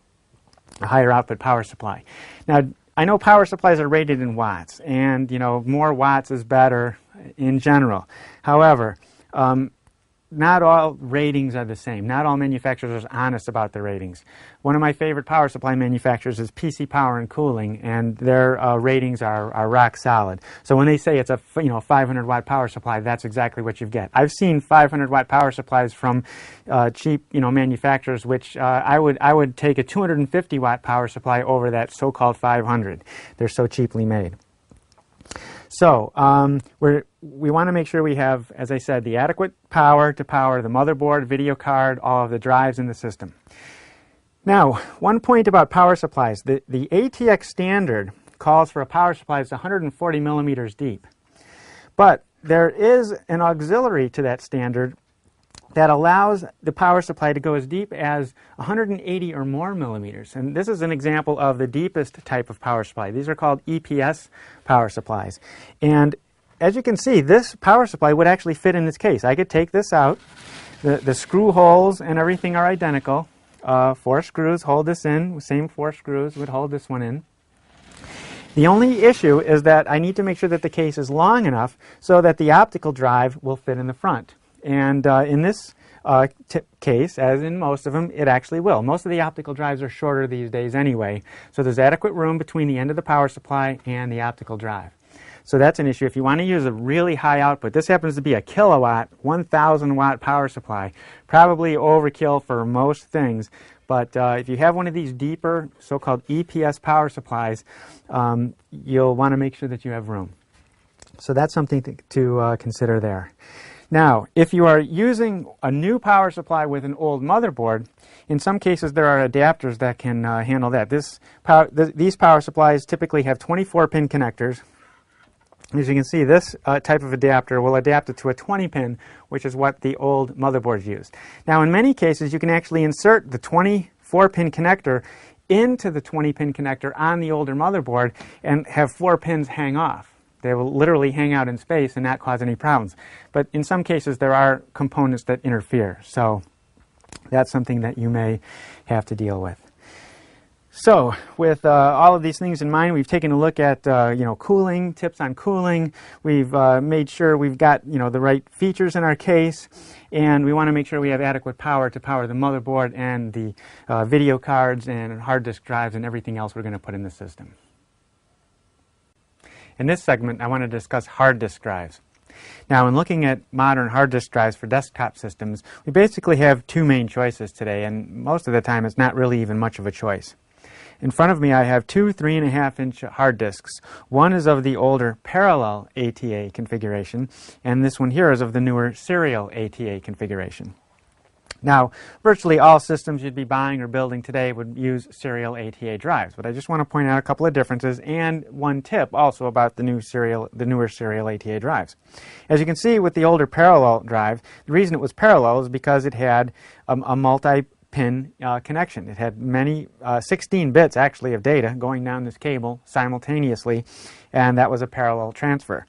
higher output power supply. Now, I know power supplies are rated in watts, and more watts is better in general. However, not all ratings are the same. Not all manufacturers are honest about their ratings. One of my favorite power supply manufacturers is PC Power and Cooling, and their ratings are rock solid. So when they say it's a 500 watt power supply, that's exactly what you get. I've seen 500 watt power supplies from cheap manufacturers, which I would take a 250 watt power supply over that so-called 500. They're so cheaply made. So we want to make sure we have, as I said, the adequate power to power the motherboard, video card, all of the drives in the system. Now, one point about power supplies. The ATX standard calls for a power supply that's 140 millimeters deep. But there is an auxiliary to that standard that allows the power supply to go as deep as 180 or more millimeters. And this is an example of the deepest type of power supply. These are called EPS power supplies. And as you can see, this power supply would actually fit in this case. I could take this out. The screw holes and everything are identical. 4 screws hold this in. The same 4 screws would hold this one in. The only issue is that I need to make sure that the case is long enough so that the optical drive will fit in the front. And in this case, as in most of them, it actually will. Most of the optical drives are shorter these days anyway, so there's adequate room between the end of the power supply and the optical drive. So that's an issue. If you want to use a really high output, this happens to be a kilowatt, 1,000 watt power supply, probably overkill for most things. But if you have one of these deeper so-called EPS power supplies, you'll want to make sure that you have room. So that's something to consider there. Now, if you are using a new power supply with an old motherboard, in some cases there are adapters that can handle that. These power supplies typically have 24-pin connectors. As you can see, this type of adapter will adapt it to a 20-pin, which is what the old motherboards used. Now, in many cases, you can actually insert the 24-pin connector into the 20-pin connector on the older motherboard and have 4 pins hang off. They will literally hang out in space and not cause any problems. But in some cases, there are components that interfere. So that's something that you may have to deal with. So with all of these things in mind, we've taken a look at cooling, tips on cooling. We've made sure we've got the right features in our case, and we want to make sure we have adequate power to power the motherboard and the video cards and hard disk drives and everything else we're going to put in the system. In this segment, I want to discuss hard disk drives. Now, in looking at modern hard disk drives for desktop systems, we basically have 2 main choices today, and most of the time it's not really even much of a choice. In front of me, I have 2 3.5-inch hard disks. One is of the older parallel ATA configuration, and this one here is of the newer serial ATA configuration. Now, virtually all systems you'd be buying or building today would use serial ATA drives, but I just want to point out a couple of differences and one tip also about the newer serial ATA drives. As you can see with the older parallel drive, the reason it was parallel is because it had a multi-pin connection. It had 16 bits actually of data going down this cable simultaneously, and that was a parallel transfer.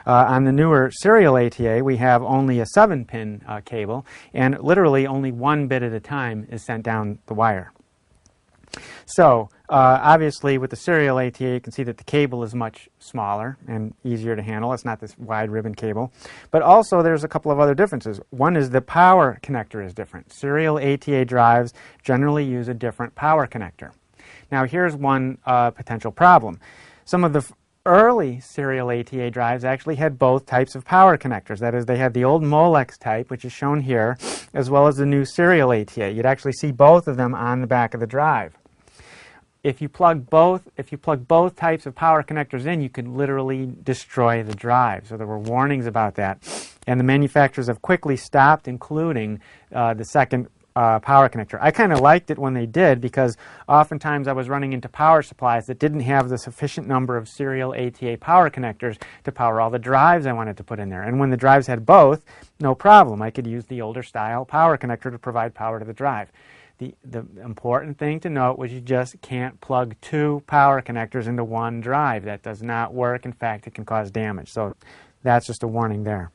On the newer serial ATA, we have only a 7-pin cable, and literally only 1 bit at a time is sent down the wire. So obviously with the serial ATA, you can see that the cable is much smaller and easier to handle. It's not this wide ribbon cable. But also there's a couple of other differences. One is the power connector is different. Serial ATA drives generally use a different power connector. Now here's one potential problem. Some of the early serial ATA drives actually had both types of power connectors. That is, they had the old Molex type, which is shown here, as well as the new serial ATA. You'd actually see both of them on the back of the drive. If you plug both types of power connectors in, you could literally destroy the drive. So there were warnings about that, and the manufacturers have quickly stopped including the second power connector. I kind of liked it when they did, because oftentimes I was running into power supplies that didn't have the sufficient number of serial ATA power connectors to power all the drives I wanted to put in there. And when the drives had both, no problem. I could use the older style power connector to provide power to the drive. The important thing to note was you just can't plug 2 power connectors into one drive. That does not work. In fact, it can cause damage. So that's just a warning there.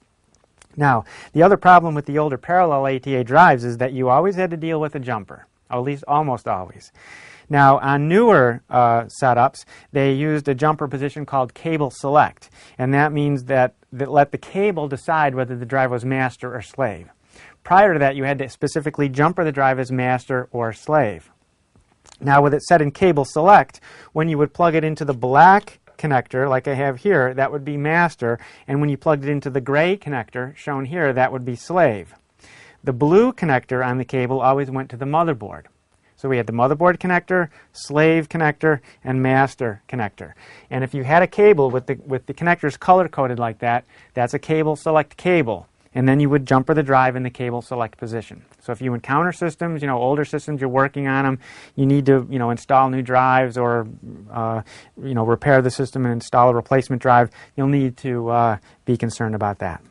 Now, the other problem with the older parallel ATA drives is that you always had to deal with a jumper, or at least almost always. Now, on newer setups, they used a jumper position called cable select, and that means that let the cable decide whether the drive was master or slave. Prior to that, you had to specifically jumper the drive as master or slave. Now, with it set in cable select, when you would plug it into the black connector, like I have here, that would be master, and when you plugged it into the gray connector, shown here, that would be slave. The blue connector on the cable always went to the motherboard. So we had the motherboard connector, slave connector, and master connector. And if you had a cable with the connectors color-coded like that, that's a cable select cable. And then you would jumper the drive in the cable select position. So if you encounter systems, older systems, you're working on them, you need to, install new drives or, repair the system and install a replacement drive, you'll need to be concerned about that.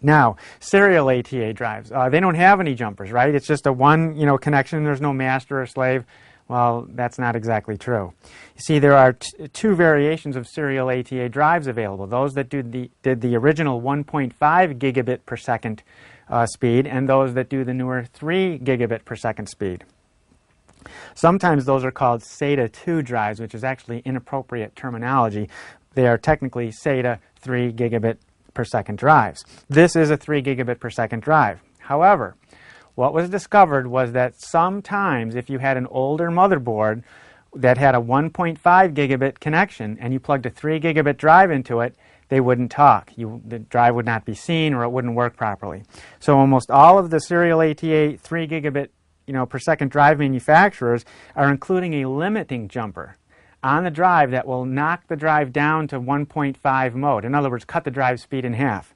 Now, serial ATA drives, they don't have any jumpers, right? It's just a one, connection. There's no master or slave. Well, that's not exactly true. You see, there are two variations of serial ATA drives available. Those that did the original 1.5 gigabit per second speed, and those that do the newer 3 gigabit per second speed. Sometimes those are called SATA 2 drives, which is actually inappropriate terminology. They are technically SATA 3 gigabit per second drives. This is a 3 gigabit per second drive. However, what was discovered was that sometimes if you had an older motherboard that had a 1.5 gigabit connection and you plugged a 3 gigabit drive into it, they wouldn't talk. The drive would not be seen or it wouldn't work properly. So almost all of the serial ATA 3 gigabit per second drive manufacturers are including a limiting jumper on the drive that will knock the drive down to 1.5 mode. In other words, cut the drive speed in half.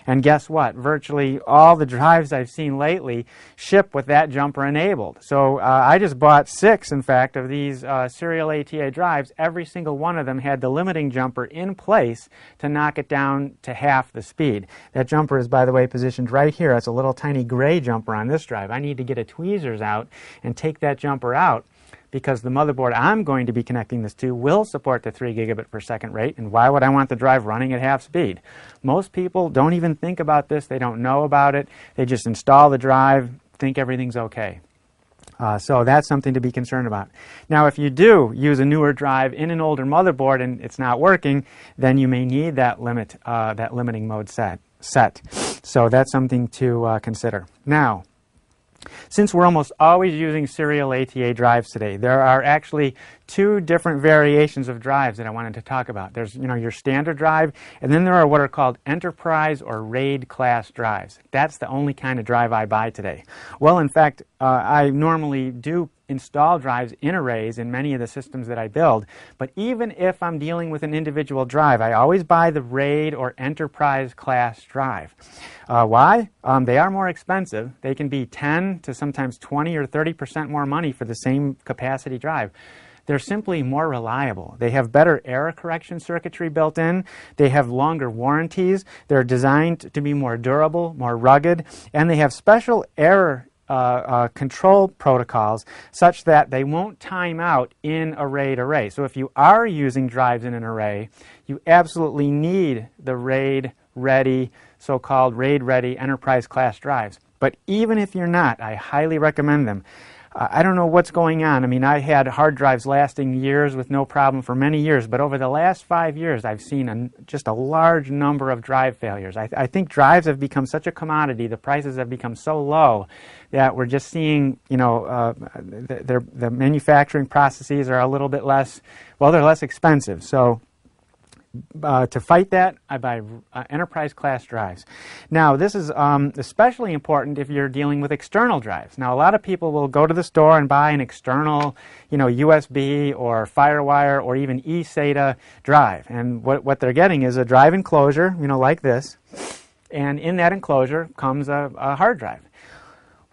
And guess what? Virtually all the drives I've seen lately ship with that jumper enabled. So I just bought 6, in fact, of these serial ATA drives. Every single one of them had the limiting jumper in place to knock it down to half the speed. That jumper is, by the way, positioned right here. It's a little tiny gray jumper on this drive. I need to get a tweezers out and take that jumper out, because the motherboard I'm going to be connecting this to will support the 3 gigabit per second rate, and why would I want the drive running at half speed? Most people don't even think about this. They don't know about it. They just install the drive, think everything's okay. So that's something to be concerned about. Now, if you do use a newer drive in an older motherboard and it's not working, then you may need that limiting mode set. So that's something to consider. Now, since we're almost always using serial ATA drives today, there are actually 2 different variations of drives that I wanted to talk about. There's your standard drive, and then there are what are called enterprise or RAID class drives. That's the only kind of drive I buy today. Well, in fact, I normally do install drives in arrays in many of the systems that I build, but even if I'm dealing with an individual drive, I always buy the RAID or enterprise class drive. Why? They are more expensive. They can be 10 to sometimes 20 or 30% more money for the same capacity drive. They're simply more reliable. They have better error correction circuitry built in. They have longer warranties. They're designed to be more durable, more rugged, and they have special error control protocols such that they won't time out in a RAID array. So if you are using drives in an array, you absolutely need the RAID ready, so-called RAID ready enterprise class drives. But even if you're not, I highly recommend them. I don't know what's going on. I mean, I had hard drives lasting years with no problem for many years, but over the last 5 years, I've seen just a large number of drive failures. I think drives have become such a commodity, the prices have become so low that we're just seeing, the manufacturing processes are a little bit less, well, they're less expensive. So to fight that, I buy enterprise class drives. Now, this is especially important if you're dealing with external drives. Now, a lot of people will go to the store and buy an external, USB or FireWire or even eSATA drive. And what they're getting is a drive enclosure, like this. And in that enclosure comes a hard drive.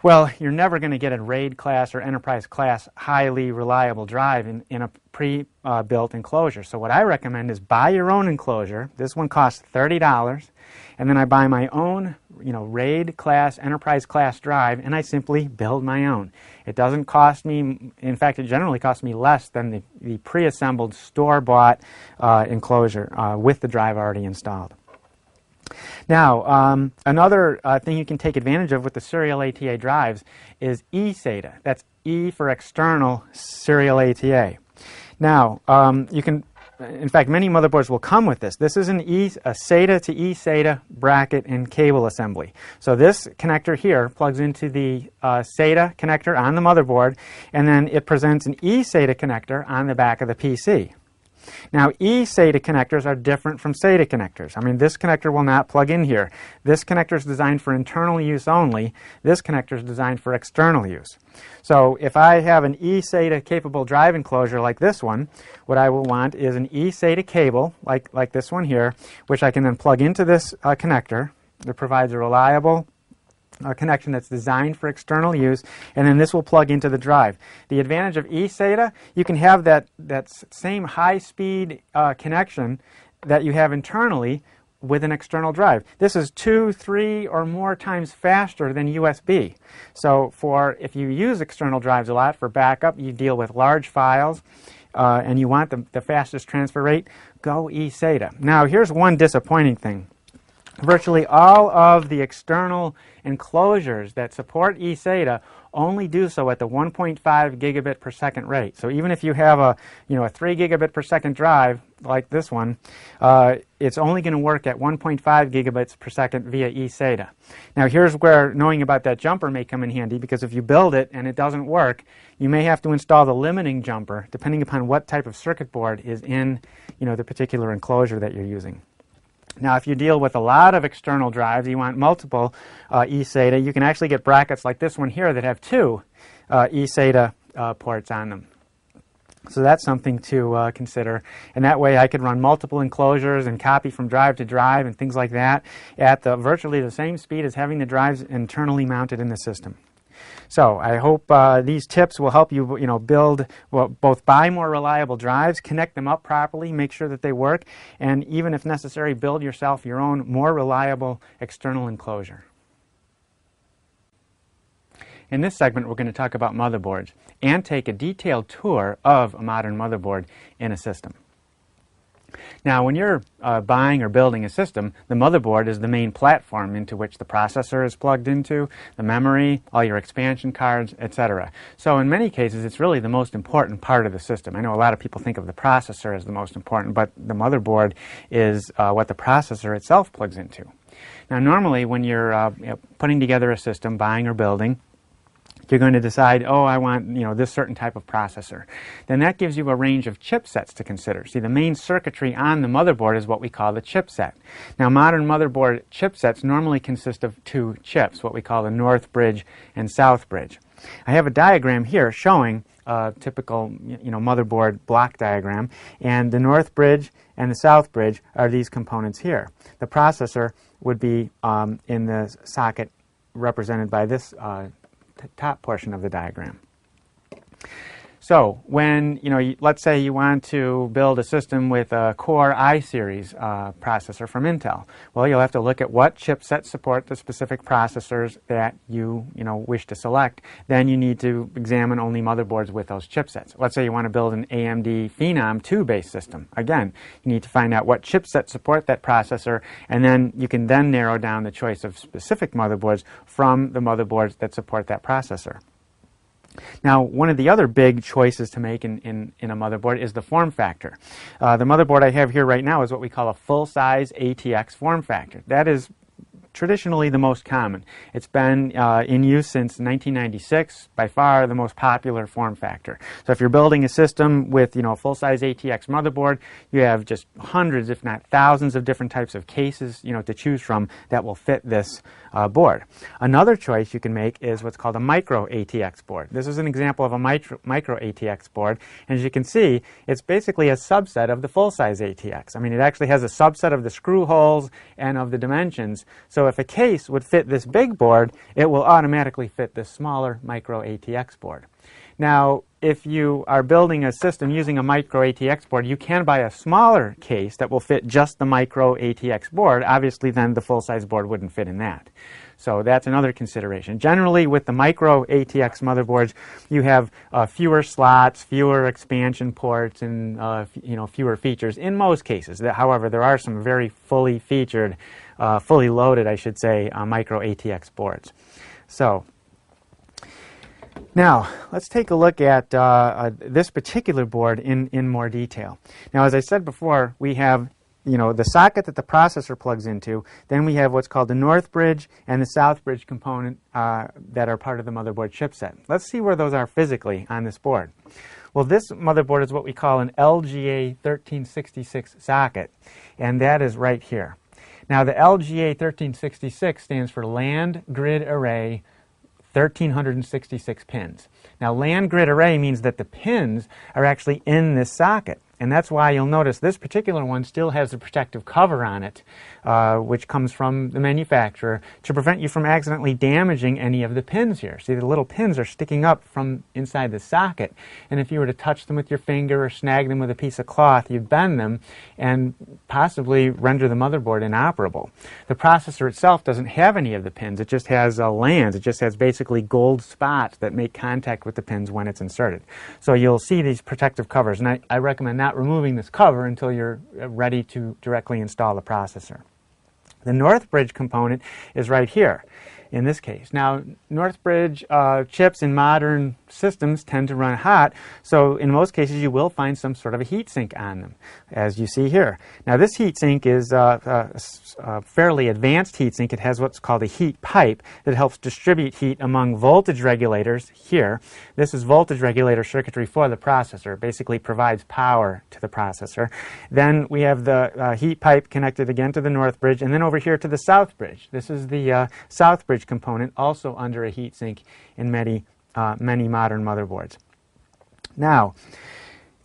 Well, you're never going to get a RAID class or enterprise class highly reliable drive in a pre-built enclosure. So what I recommend is buy your own enclosure. This one costs $30. And then I buy my own, RAID class, enterprise class drive, and I simply build my own. It doesn't cost me, in fact, it generally costs me less than the pre-assembled store-bought enclosure with the drive already installed. Now, another thing you can take advantage of with the serial ATA drives is eSATA. That's E for external serial ATA. Now, you can, in fact, many motherboards will come with this. This is a SATA to eSATA bracket and cable assembly. So this connector here plugs into the SATA connector on the motherboard, and then it presents an eSATA connector on the back of the PC. Now, eSATA connectors are different from SATA connectors. I mean, this connector will not plug in here. This connector is designed for internal use only. This connector is designed for external use. So if I have an eSATA capable drive enclosure like this one, what I will want is an eSATA cable like this one here, which I can then plug into this connector that provides a reliable connection that's designed for external use, and then this will plug into the drive. The advantage of eSATA, you can have that same high-speed connection that you have internally with an external drive. This is 2, 3, or more times faster than USB. So if you use external drives a lot for backup, you deal with large files, and you want the fastest transfer rate, go eSATA. Now, here's one disappointing thing. Virtually all of the external enclosures that support eSATA only do so at the 1.5 gigabit per second rate. So even if you have a 3 gigabit per second drive like this one, it's only going to work at 1.5 gigabits per second via eSATA. Now here's where knowing about that jumper may come in handy, because if you build it and it doesn't work, you may have to install the limiting jumper depending upon what type of circuit board is in the particular enclosure that you're using. Now, if you deal with a lot of external drives, you want multiple eSATA, you can actually get brackets like this one here that have 2 eSATA ports on them. So that's something to consider. And that way I could run multiple enclosures and copy from drive to drive and things like that at virtually the same speed as having the drives internally mounted in the system. So I hope these tips will help you, build, both buy more reliable drives, connect them up properly, make sure that they work, and even if necessary, build yourself your own more reliable external enclosure. In this segment, we're going to talk about motherboards and take a detailed tour of a modern motherboard in a system. Now, when you're buying or building a system, the motherboard is the main platform into which the processor is plugged into, the memory, all your expansion cards, etc. So in many cases, it's really the most important part of the system. I know a lot of people think of the processor as the most important, but the motherboard is what the processor itself plugs into. Now, normally when you're putting together a system, buying or building, you're going to decide, I want this certain type of processor. Then that gives you a range of chipsets to consider. See, the main circuitry on the motherboard is what we call the chipset. Now, modern motherboard chipsets normally consist of 2 chips, what we call the north bridge and south bridge. I have a diagram here showing a typical motherboard block diagram, and the north bridge and the south bridge are these components here. The processor would be in the socket represented by this top portion of the diagram. So when, let's say you want to build a system with a Core i-Series processor from Intel. Well, you'll have to look at what chipsets support the specific processors that you wish to select. Then you need to examine only motherboards with those chipsets. Let's say you want to build an AMD Phenom 2-based system. Again, you need to find out what chipsets support that processor, and then you can then narrow down the choice of specific motherboards from the motherboards that support that processor. Now, one of the other big choices to make in a motherboard is the form factor. The motherboard I have here right now is what we call a full-size ATX form factor. That is traditionally the most common. It's been in use since 1996, by far the most popular form factor. So if you're building a system with a full-size ATX motherboard, you have just hundreds, if not thousands, of different types of cases to choose from that will fit this board. Another choice you can make is what's called a micro ATX board. This is an example of a micro ATX board, and as you can see, it's basically a subset of the full-size ATX. I mean, it actually has a subset of the screw holes and of the dimensions. So if a case would fit this big board, it will automatically fit this smaller micro ATX board. Now, if you are building a system using a micro ATX board, you can buy a smaller case that will fit just the micro ATX board. Obviously, then the full-size board wouldn't fit in that. So that's another consideration. Generally, with the micro ATX motherboards, you have fewer slots, fewer expansion ports, and fewer features in most cases. However, there are some very fully featured, fully loaded, I should say, micro ATX boards. So now, let's take a look at this particular board in more detail. Now, as I said before, we have the socket that the processor plugs into. Then we have what's called the north bridge and the south bridge component that are part of the motherboard chipset. Let's see where those are physically on this board. Well, this motherboard is what we call an LGA 1366 socket, and that is right here. Now, the LGA 1366 stands for Land Grid Array 1366 pins. Now, land grid array means that the pins are actually in this socket. And that's why you'll notice this particular one still has a protective cover on it, which comes from the manufacturer, to prevent you from accidentally damaging any of the pins here. See, the little pins are sticking up from inside the socket, and if you were to touch them with your finger or snag them with a piece of cloth, you'd bend them and possibly render the motherboard inoperable. The processor itself doesn't have any of the pins. It just has lands. It just has basically gold spots that make contact with the pins when it's inserted. So you'll see these protective covers, and I recommend not removing this cover until you're ready to directly install the processor. The Northbridge component is right here in this case. Now, Northbridge chips in modern systems tend to run hot, so in most cases you will find some sort of a heat sink on them, as you see here. Now, this heat sink is a fairly advanced heat sink. It has what's called a heat pipe that helps distribute heat among voltage regulators here. This is voltage regulator circuitry for the processor. It basically provides power to the processor. Then we have the heat pipe connected again to the Northbridge, and then over here to the Southbridge. This is the Southbridge component, also under a heat sink in many modern motherboards. Now,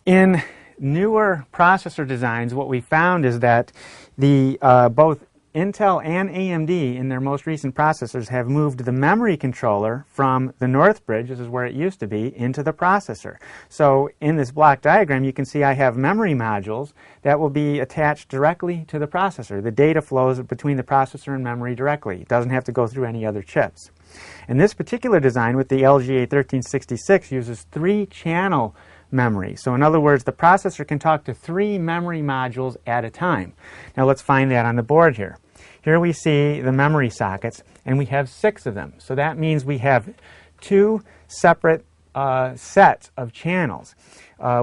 in newer processor designs, what we found is that the both Intel and AMD in their most recent processors have moved the memory controller from the Northbridge, this is where it used to be, into the processor. So in this block diagram you can see I have memory modules that will be attached directly to the processor. The data flows between the processor and memory directly. It doesn't have to go through any other chips. And this particular design with the LGA 1366 uses 3-channel memory. So in other words, the processor can talk to 3 memory modules at a time. Now let's find that on the board here. Here we see the memory sockets, and we have 6 of them. So that means we have 2 separate sets of channels.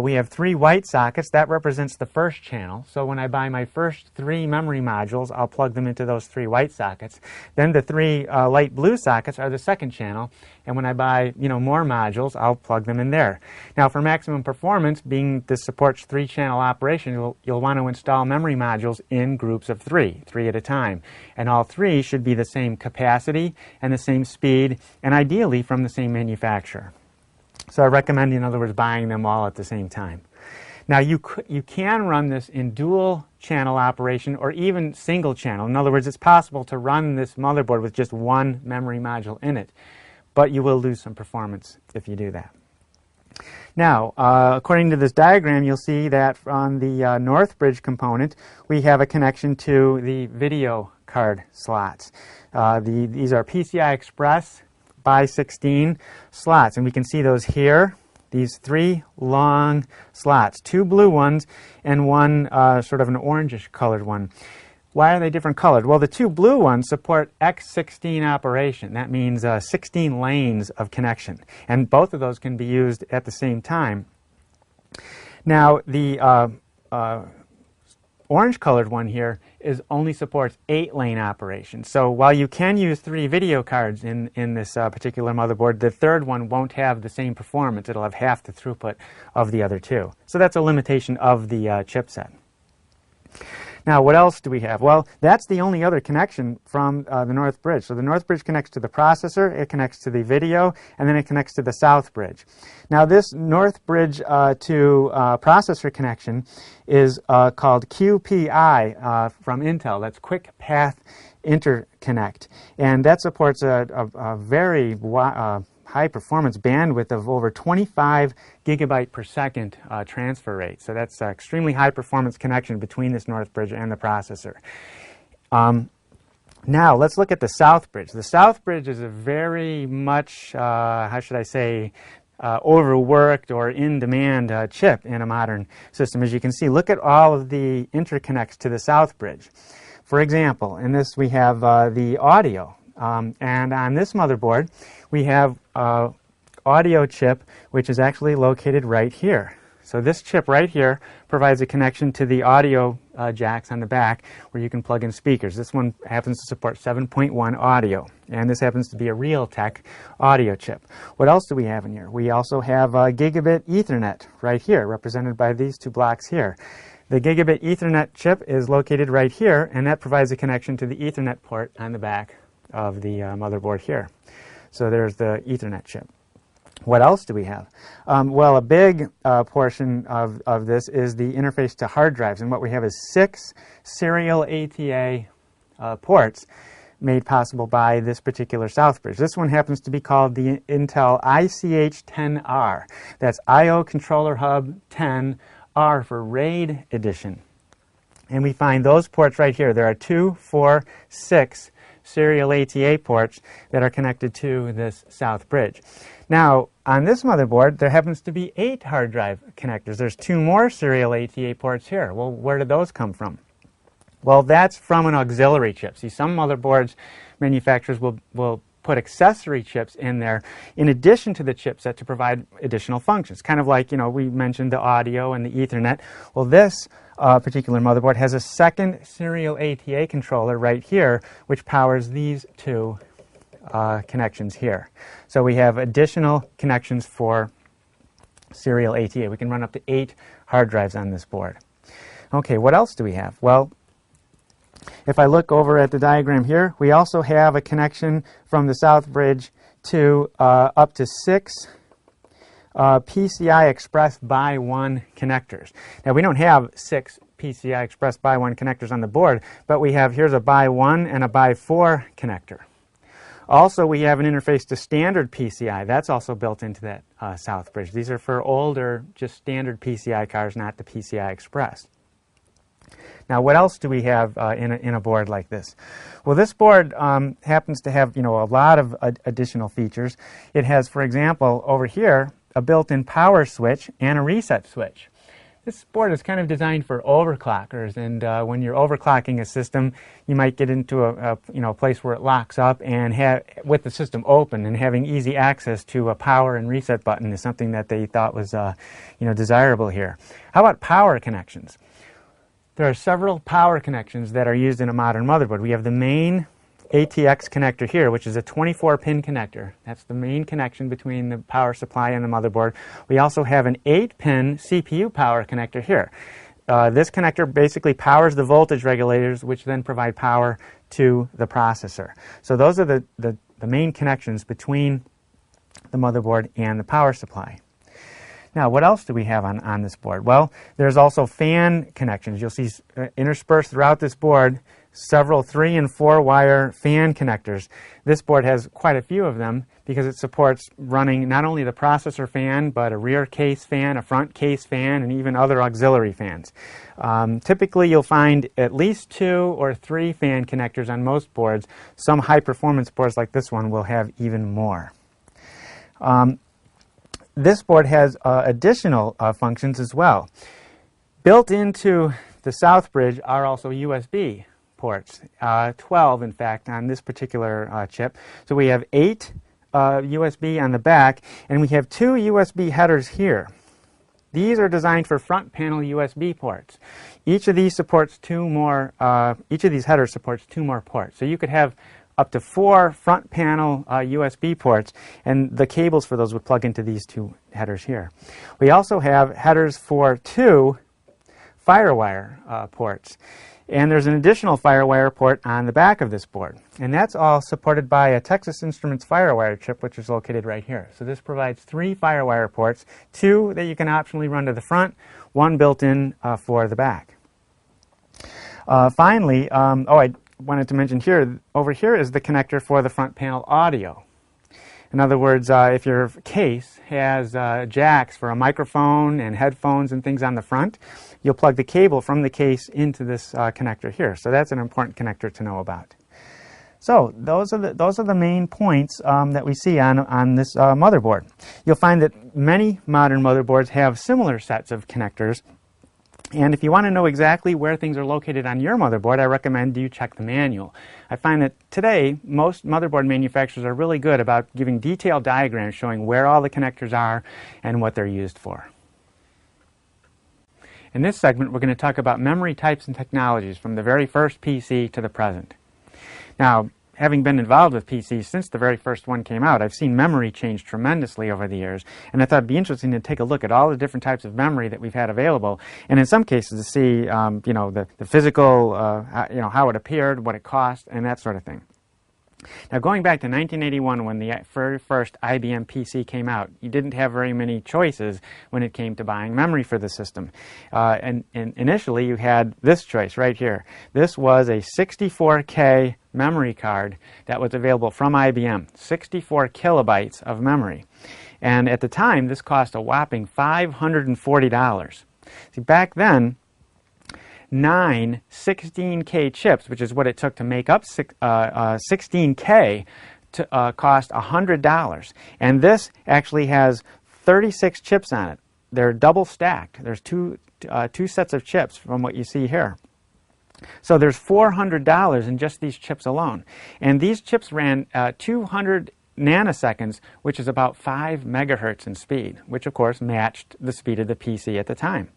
We have 3 white sockets. That represents the first channel. So when I buy my first 3 memory modules, I'll plug them into those 3 white sockets. Then the 3 light blue sockets are the second channel. And when I buy, more modules, I'll plug them in there. Now, for maximum performance, being this supports 3-channel operation, you'll want to install memory modules in groups of 3 at a time. And all 3 should be the same capacity and the same speed, and ideally from the same manufacturer. So I recommend, in other words, buying them all at the same time. Now, you can run this in dual channel operation or even single channel. In other words, it's possible to run this motherboard with just 1 memory module in it, but you will lose some performance if you do that. Now, according to this diagram, you'll see that on the Northbridge component, we have a connection to the video card slots. These are PCI Express by 16 slots, and we can see those here, these 3 long slots, 2 blue ones and 1 sort of an orangish colored one. Why are they different colored? Well, the 2 blue ones support X16 operation. That means 16 lanes of connection, and both of those can be used at the same time. Now, the orange colored one here only supports 8-lane operation. So while you can use 3 video cards in this particular motherboard, the third one won't have the same performance. It'll have half the throughput of the other 2. So that's a limitation of the chipset. Now, what else do we have? Well, that's the only other connection from the Northbridge. So the Northbridge connects to the processor, it connects to the video, and then it connects to the Southbridge. Now, this Northbridge to processor connection is called QPI from Intel. That's Quick Path Interconnect. And that supports a very high-performance bandwidth of over 25 gigabyte per second transfer rate. So that's an extremely high-performance connection between this Northbridge and the processor. Now, let's look at the Southbridge. The Southbridge is a very much, how should I say, overworked or in-demand chip in a modern system. As you can see, look at all of the interconnects to the Southbridge. For example, in this we have the audio. And on this motherboard, we have audio chip, which is actually located right here. So this chip right here provides a connection to the audio jacks on the back where you can plug in speakers. This one happens to support 7.1 audio, and this happens to be a Realtek audio chip. What else do we have in here? We also have Gigabit Ethernet right here, represented by these two blocks here. The Gigabit Ethernet chip is located right here, and that provides a connection to the Ethernet port on the back of the motherboard here. So there's the Ethernet chip. What else do we have? Well, a big portion of this is the interface to hard drives, and what we have is 6 serial ATA ports made possible by this particular Southbridge. This one happens to be called the Intel ICH10R. That's I/O Controller Hub 10, R for RAID edition. And we find those ports right here. There are 2, 4, 6 serial ATA ports that are connected to this Southbridge. Now, on this motherboard, there happens to be 8 hard drive connectors. There's 2 more serial ATA ports here. Well, where did those come from? Well, that's from an auxiliary chip. See, some motherboards manufacturers will put accessory chips in there in addition to the chipset to provide additional functions. Kind of like, we mentioned the audio and the Ethernet. Well, this particular motherboard has a second serial ATA controller right here, which powers these 2 connections here. So we have additional connections for serial ATA. We can run up to 8 hard drives on this board. Okay, what else do we have? Well, if I look over at the diagram here, we also have a connection from the Southbridge to up to 6 PCI Express by 1 connectors. Now, we don't have 6 PCI Express by 1 connectors on the board, but here's a by 1 and a by 4 connector. Also, we have an interface to standard PCI. That's also built into that Southbridge. These are for older, just standard PCI cards, not the PCI Express. Now, what else do we have in a board like this? Well, this board happens to have, a lot of additional features. It has, for example, over here, a built-in power switch and a reset switch. This board is kind of designed for overclockers, and when you're overclocking a system, you might get into a place where it locks up, and with the system open and having easy access to a power and reset button is something that they thought was desirable here. How about power connections? There are several power connections that are used in a modern motherboard. We have the main ATX connector here, which is a 24-pin connector. That's the main connection between the power supply and the motherboard. We also have an 8-pin CPU power connector here. This connector basically powers the voltage regulators, which then provide power to the processor. So those are the main connections between the motherboard and the power supply. Now, what else do we have on this board? Well, there's also fan connections. You'll see interspersed throughout this board several 3- and 4-wire fan connectors. This board has quite a few of them because it supports running not only the processor fan, but a rear case fan, a front case fan, and even other auxiliary fans. Typically, you'll find at least 2 or 3 fan connectors on most boards. Some high-performance boards like this one will have even more. This board has additional functions as well. Built into the Southbridge are also USB ports, 12 in fact on this particular chip. So we have 8 USB on the back, and we have 2 USB headers here. These are designed for front panel USB ports. Each of these supports 2 more. Each of these headers supports 2 more ports. So you could have up to 4 front panel USB ports, and the cables for those would plug into these 2 headers here. We also have headers for 2 FireWire ports, and there's an additional FireWire port on the back of this board, and that's all supported by a Texas Instruments FireWire chip, which is located right here. So this provides 3 FireWire ports, 2 that you can optionally run to the front, 1 built in for the back. Finally, I wanted to mention here, over here is the connector for the front panel audio. In other words, if your case has jacks for a microphone and headphones and things on the front, you'll plug the cable from the case into this connector here. So that's an important connector to know about. So those are the main points that we see on this motherboard. You'll find that many modern motherboards have similar sets of connectors. And if you want to know exactly where things are located on your motherboard, I recommend you check the manual. I find that today, most motherboard manufacturers are really good about giving detailed diagrams showing where all the connectors are and what they're used for. In this segment, we're going to talk about memory types and technologies from the very first PC to the present. Now, having been involved with PCs since the very first one came out, I've seen memory change tremendously over the years, and I thought it'd be interesting to take a look at all the different types of memory that we've had available, and in some cases to see, the physical, how it appeared, what it cost, and that sort of thing. Now, going back to 1981, when the very first IBM PC came out, you didn't have very many choices when it came to buying memory for the system. And initially, you had this choice right here. This was a 64K memory card that was available from IBM, 64 kilobytes of memory. And at the time, this cost a whopping $540. See, back then, 9 16K chips, which is what it took to make up 16K, cost $100. And this actually has 36 chips on it. They're double stacked. There's two sets of chips from what you see here. So there's $400 in just these chips alone. And these chips ran 200 nanoseconds, which is about 5 megahertz in speed, which of course matched the speed of the PC at the time.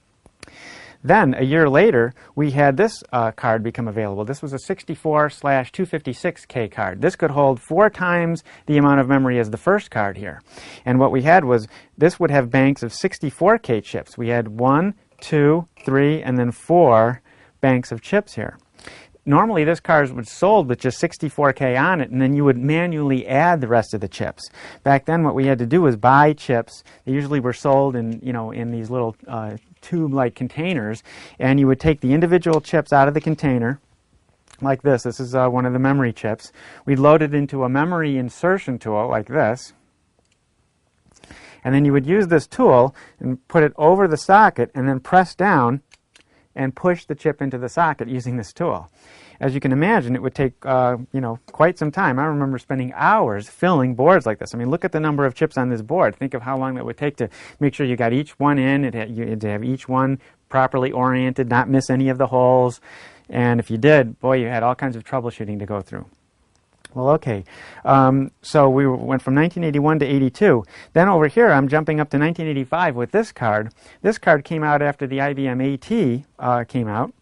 Then, a year later, we had this card become available. This was a 64/256K card. This could hold 4 times the amount of memory as the first card here. And what we had was, this would have banks of 64K chips. We had 1, 2, 3, and then 4 banks of chips here. Normally, this card was sold with just 64K on it, and then you would manually add the rest of the chips. Back then, what we had to do was buy chips. They usually were sold in, in these little tube-like containers, and you would take the individual chips out of the container, like this. This is one of the memory chips. We'd load it into a memory insertion tool, like this, and then you would use this tool and put it over the socket, and then press down and push the chip into the socket using this tool. As you can imagine, it would take quite some time. I remember spending hours filling boards like this. I mean, look at the number of chips on this board. Think of how long that would take to make sure you got each one in. You had to have each one properly oriented, not miss any of the holes. And if you did, boy, you had all kinds of troubleshooting to go through. Well, okay, so we went from 1981 to 82. Then over here, I'm jumping up to 1985 with this card. This card came out after the IBM AT came out,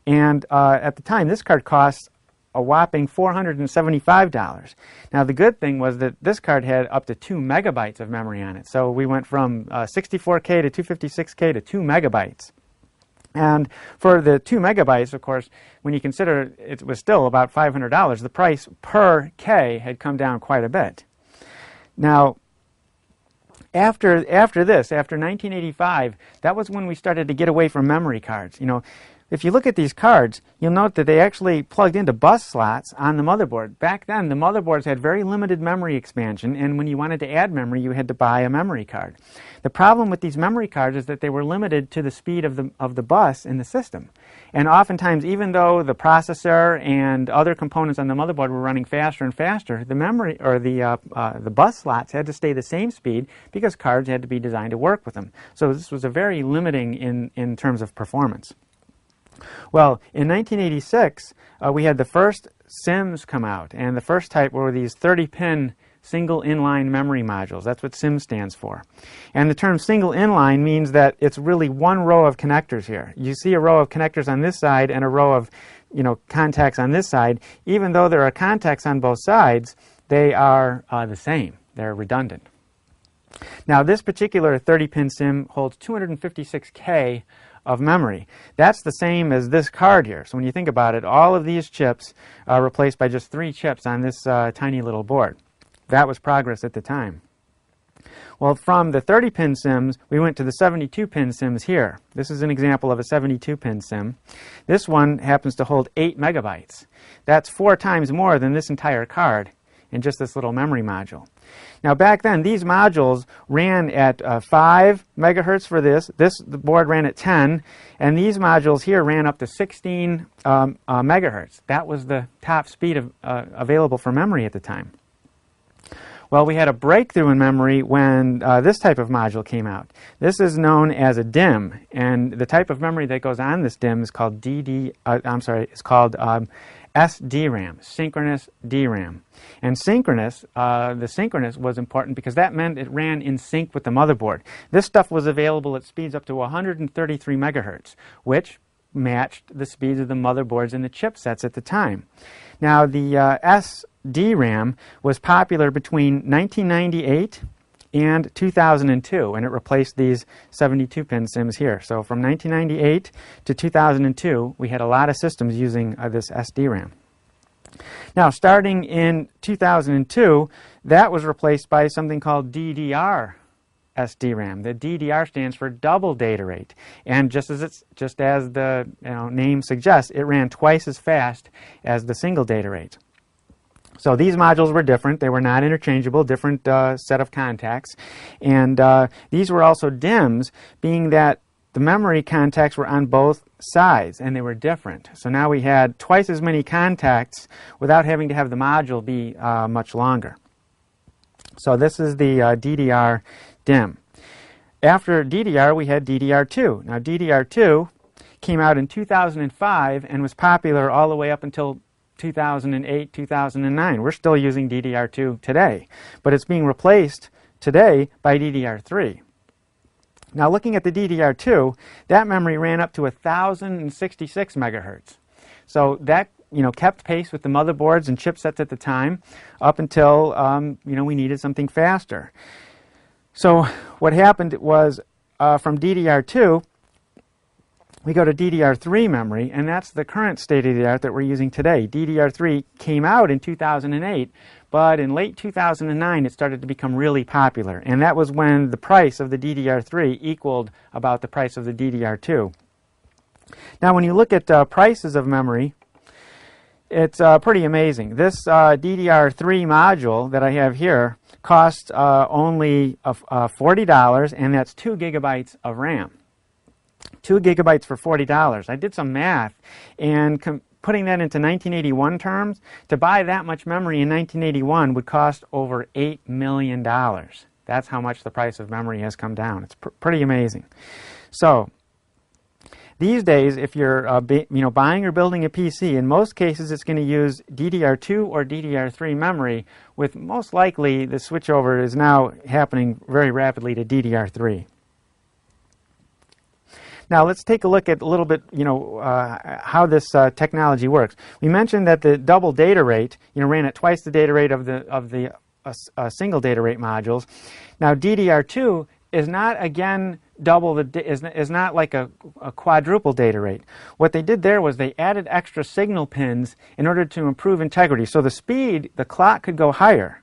and at the time, this card cost a whopping $475. Now, the good thing was that this card had up to 2 megabytes of memory on it. So we went from 64K to 256K to 2 megabytes. And for the 2 megabytes, of course, when you consider it was still about $500, the price per K had come down quite a bit. Now, after 1985, that was when we started to get away from memory cards. If you look at these cards, you'll note that they actually plugged into bus slots on the motherboard. Back then, the motherboards had very limited memory expansion, and when you wanted to add memory, you had to buy a memory card. The problem with these memory cards is that they were limited to the speed of the bus in the system. And oftentimes, even though the processor and other components on the motherboard were running faster and faster, the memory or the bus slots had to stay the same speed because cards had to be designed to work with them. So this was a very limiting in terms of performance. Well, in 1986, we had the first SIMs come out, and the first type were these 30-pin single inline memory modules. That's what SIM stands for. And the term single inline means that it's really one row of connectors here. You see a row of connectors on this side and a row of contacts on this side. Even though there are contacts on both sides, they are the same. They're redundant. Now, this particular 30-pin SIM holds 256K of memory. That's the same as this card here. So when you think about it, all of these chips are replaced by just 3 chips on this tiny little board. That was progress at the time. Well, from the 30-pin SIMs, we went to the 72-pin SIMs here. This is an example of a 72-pin SIM. This one happens to hold 8 megabytes. That's 4 times more than this entire card in just this little memory module. Now, back then, these modules ran at 5 megahertz for this. The board ran at 10, and these modules here ran up to 16 megahertz. That was the top speed available for memory at the time. Well, we had a breakthrough in memory when this type of module came out. This is known as a DIMM, and the type of memory that goes on this DIMM is called SDRAM, synchronous DRAM. And synchronous, the synchronous was important because that meant it ran in sync with the motherboard. This stuff was available at speeds up to 133 megahertz, which matched the speeds of the motherboards and the chipsets at the time. Now, the SDRAM was popular between 1998 and 2002, and it replaced these 72-pin SIMs here. So from 1998 to 2002, we had a lot of systems using this SDRAM. Now, starting in 2002, that was replaced by something called DDR SDRAM. The DDR stands for double data rate, and just as the name suggests, it ran twice as fast as the single data rate. So these modules were different. They were not interchangeable, different set of contacts. And these were also DIMMs, being that the memory contacts were on both sides, and they were different. So now we had twice as many contacts without having to have the module be much longer. So this is the DDR DIMM. After DDR, we had DDR2. Now DDR2 came out in 2005 and was popular all the way up until 2008, 2009. We're still using DDR2 today, but it's being replaced today by DDR3. Now, looking at the DDR2, that memory ran up to 1,066 megahertz. So that kept pace with the motherboards and chipsets at the time up until we needed something faster. So what happened was from DDR2, we go to DDR3 memory, and that's the current state-of-the-art that we're using today. DDR3 came out in 2008, but in late 2009 it started to become really popular, and that was when the price of the DDR3 equaled about the price of the DDR2. Now, when you look at prices of memory, it's pretty amazing. This DDR3 module that I have here costs only $40, and that's 2 gigabytes of RAM. 2 gigabytes for $40. I did some math, and putting that into 1981 terms, to buy that much memory in 1981 would cost over $8 million. That's how much the price of memory has come down. It's pretty amazing. So these days, if you're buying or building a PC, in most cases it's going to use DDR2 or DDR3 memory, with most likely the switchover is now happening very rapidly to DDR3. Now let's take a look at a little bit, how this technology works. We mentioned that the double data rate, ran at twice the data rate of the single data rate modules. Now DDR2 is not again is not like a quadruple data rate. What they did there was they added extra signal pins in order to improve integrity. So the speed, the clock could go higher.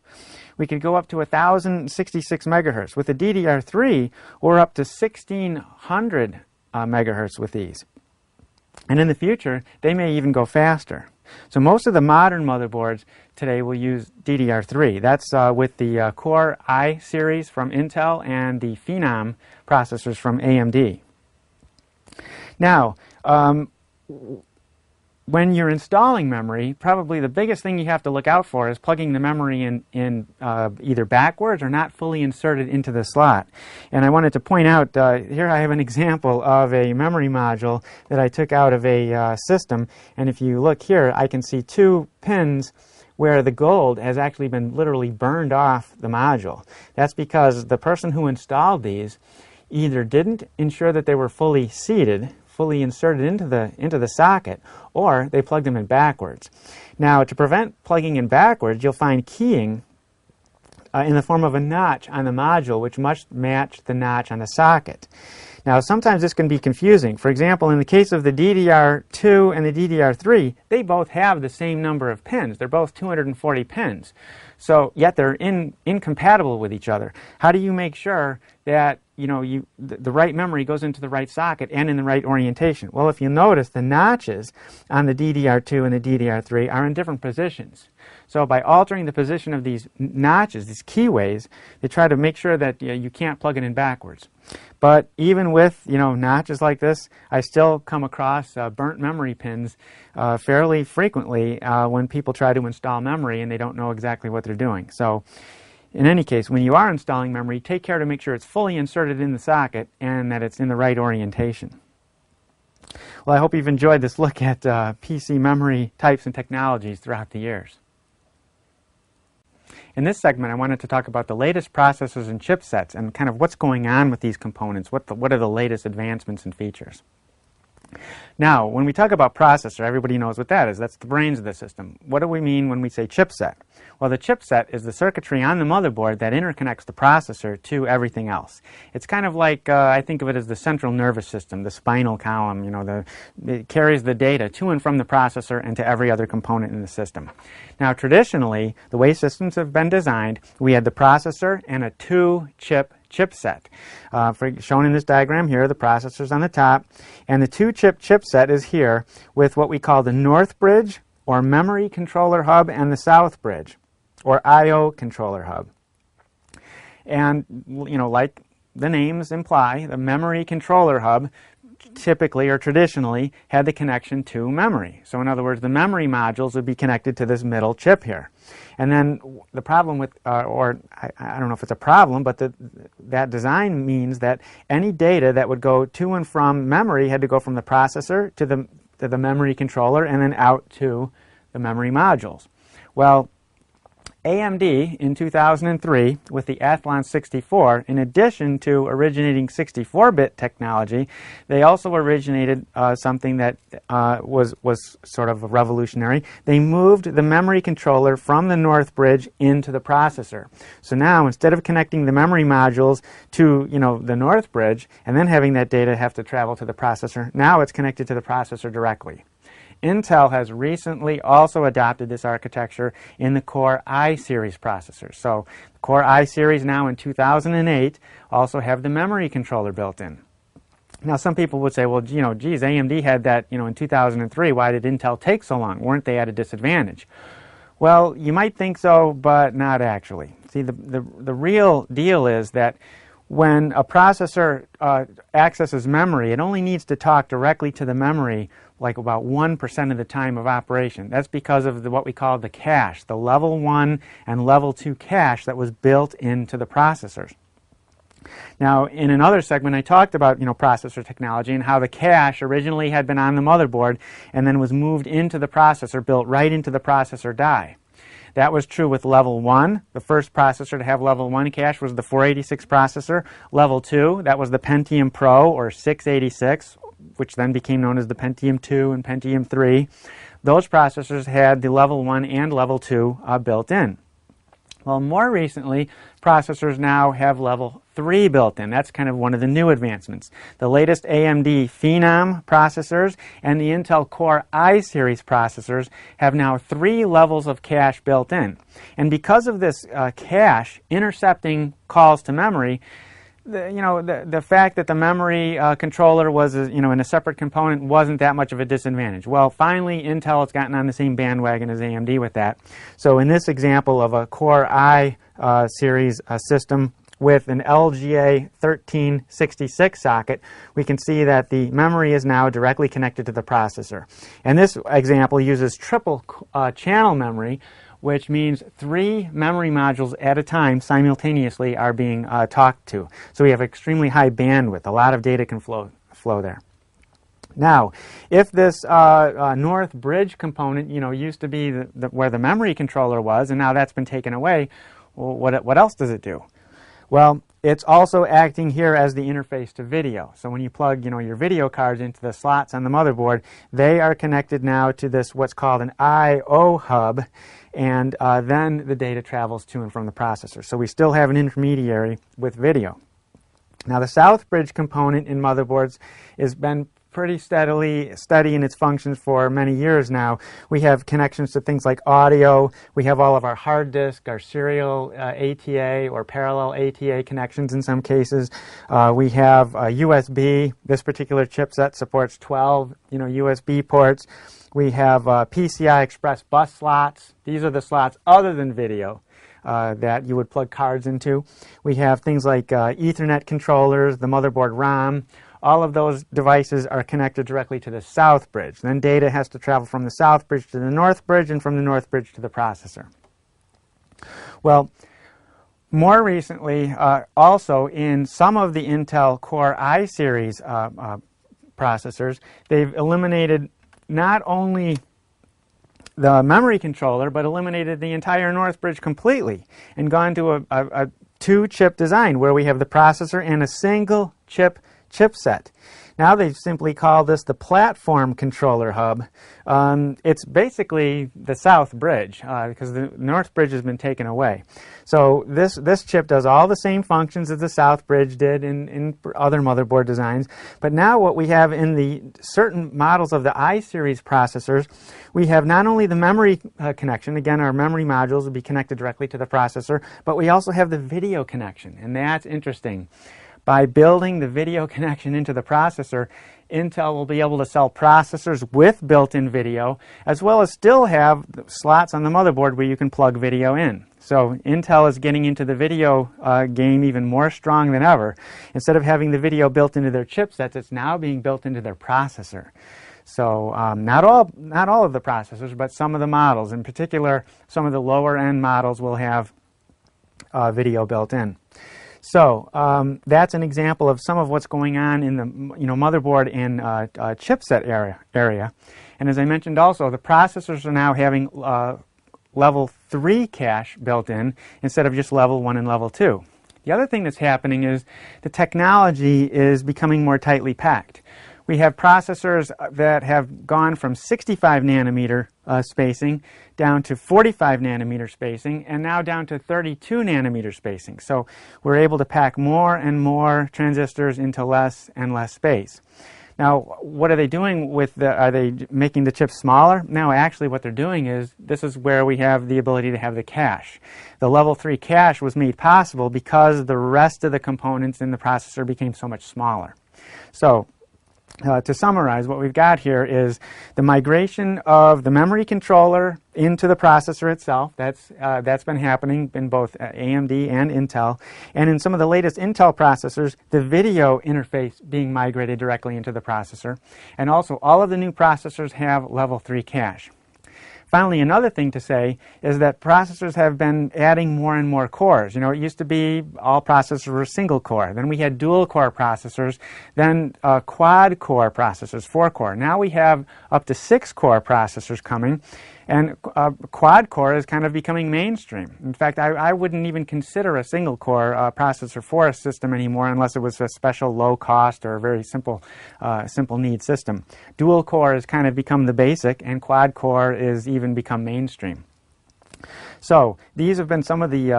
We could go up to 1,066 megahertz. With the DDR3, we're up to 1,600 megahertz with these. And in the future, they may even go faster. So most of the modern motherboards today will use DDR3. That's with the Core i series from Intel and the Phenom processors from AMD. Now, when you're installing memory, probably the biggest thing you have to look out for is plugging the memory in either backwards or not fully inserted into the slot. And I wanted to point out, here I have an example of a memory module that I took out of a system. And if you look here, I can see 2 pins where the gold has actually been literally burned off the module. That's because the person who installed these either didn't ensure that they were fully seated, fully inserted into the socket, or they plugged them in backwards. Now, to prevent plugging in backwards, you'll find keying in the form of a notch on the module, which must match the notch on the socket. Now, sometimes this can be confusing. For example, in the case of the DDR2 and the DDR3, they both have the same number of pins. They're both 240 pins. So, yet they're incompatible with each other. How do you make sure that the right memory goes into the right socket and in the right orientation? Well, if you notice, the notches on the DDR2 and the DDR3 are in different positions. So by altering the position of these notches, these keyways, they try to make sure that you can't plug it in backwards. But even with notches like this, I still come across burnt memory pins fairly frequently when people try to install memory and they don't know exactly what they're doing. So in any case, when you are installing memory, take care to make sure it's fully inserted in the socket and that it's in the right orientation. Well, I hope you've enjoyed this look at PC memory types and technologies throughout the years. In this segment, I wanted to talk about the latest processors and chipsets and kind of what's going on with these components. What are the latest advancements and features? Now, when we talk about processor, everybody knows what that is. That's the brains of the system. What do we mean when we say chipset? Well, the chipset is the circuitry on the motherboard that interconnects the processor to everything else. It's kind of like, I think of it as the central nervous system, the spinal column. You know, it carries the data to and from the processor and to every other component in the system. Now, traditionally, the way systems have been designed, we had the processor and a two-chip chipset. Shown in this diagram here, the processor's on the top, and the two-chip chipset is here with what we call the north bridge, or memory controller hub, and the south bridge, or I/O controller hub. And, you know, like the names imply, the memory controller hub typically or traditionally had the connection to memory. So in other words, the memory modules would be connected to this middle chip here. And then the problem with, I don't know if it's a problem, but that design means that any data that would go to and from memory had to go from the processor to the memory controller and then out to the memory modules. Well, AMD in 2003 with the Athlon 64, in addition to originating 64-bit technology, they also originated something that was sort of revolutionary. They moved the memory controller from the north bridge into the processor. So now, instead of connecting the memory modules to, you know, the north bridge and then having that data have to travel to the processor, now it's connected to the processor directly. Intel has recently also adopted this architecture in the Core I series processors. So the Core I series now in 2008 also have the memory controller built in. Now some people would say, well, you know, geez, AMD had that, you know, in 2003. Why did Intel take so long? Weren't they at a disadvantage? Well, you might think so, but not actually. See, the real deal is that when a processor accesses memory, it only needs to talk directly to the memory like about 1% of the time of operation. That's because of what we call the cache, the level 1 and level 2 cache that was built into the processors. Now, in another segment, I talked about, you know, processor technology and how the cache originally had been on the motherboard and then was moved into the processor, built right into the processor die. That was true with level 1. The first processor to have level 1 cache was the 486 processor. Level 2, that was the Pentium Pro, or 686, which then became known as the Pentium 2 and Pentium 3. Those processors had the level 1 and level 2 built in. Well, more recently, processors now have level 3 built in. That's kind of one of the new advancements. The latest AMD Phenom processors and the Intel Core I series processors have now 3 levels of cache built in. And because of this cache intercepting calls to memory, the fact that the memory controller was, in a separate component wasn't that much of a disadvantage. Well, finally, Intel has gotten on the same bandwagon as AMD with that. So in this example of a Core I series system with an LGA 1366 socket, we can see that the memory is now directly connected to the processor. And this example uses triple channel memory, which means 3 memory modules at a time simultaneously are being talked to. So we have extremely high bandwidth. A lot of data can flow there. Now, if this north bridge component, used to be where the memory controller was, and now that's been taken away, well, what else does it do? Well, it's also acting here as the interface to video. So when you plug, your video cards into the slots on the motherboard, they are connected now to this what's called an I/O hub, and then the data travels to and from the processor. So we still have an intermediary with video. Now the south bridge component in motherboards has been pretty steady in its functions for many years now. We have connections to things like audio. We have all of our hard disk, our serial ATA or parallel ATA connections in some cases. We have USB. This particular chipset supports 12 USB ports. We have PCI Express bus slots. These are the slots other than video that you would plug cards into. We have things like Ethernet controllers, the motherboard ROM. All of those devices are connected directly to the south bridge. Then data has to travel from the south bridge to the north bridge and from the north bridge to the processor. Well, more recently, also in some of the Intel Core I series processors, they've eliminated not only the memory controller, but eliminated the entire Northbridge completely and gone to a two-chip design where we have the processor and a single chipset. Now they simply call this the platform controller hub. It's basically the South Bridge because the North Bridge has been taken away. So this chip does all the same functions as the South Bridge did in other motherboard designs. But now what we have in the certain models of the i-series processors, we have not only the memory connection, again our memory modules will be connected directly to the processor, but we also have the video connection, and that's interesting. By building the video connection into the processor, Intel will be able to sell processors with built-in video, as well as still have slots on the motherboard where you can plug video in. So Intel is getting into the video game even more strong than ever. Instead of having the video built into their chipsets, it's now being built into their processor. So not all of the processors, but some of the models. In particular, some of the lower-end models will have video built in. So that's an example of some of what's going on in the motherboard and chipset area. And as I mentioned also, the processors are now having level 3 cache built in instead of just level 1 and level 2. The other thing that's happening is the technology is becoming more tightly packed. We have processors that have gone from 65 nanometer spacing down to 45 nanometer spacing and now down to 32 nanometer spacing. So we're able to pack more and more transistors into less and less space. Now, what are they doing with are they making the chips smaller? No, actually what they're doing is, this is where we have the ability to have the cache. The level 3 cache was made possible because the rest of the components in the processor became so much smaller. So, to summarize, what we've got here is the migration of the memory controller into the processor itself. That's been happening in both AMD and Intel. And in some of the latest Intel processors, the video interface being migrated directly into the processor. And also, all of the new processors have level 3 cache. Finally, another thing to say is that processors have been adding more and more cores. It used to be all processors were single core. Then we had dual core processors, then quad core processors, 4-core. Now we have up to 6-core processors coming, and quad core is kind of becoming mainstream. In fact, I wouldn't even consider a single core processor for a system anymore unless it was a special low cost or a very simple need system. Dual core has kind of become the basic, and quad core is even become mainstream. So these have been some of the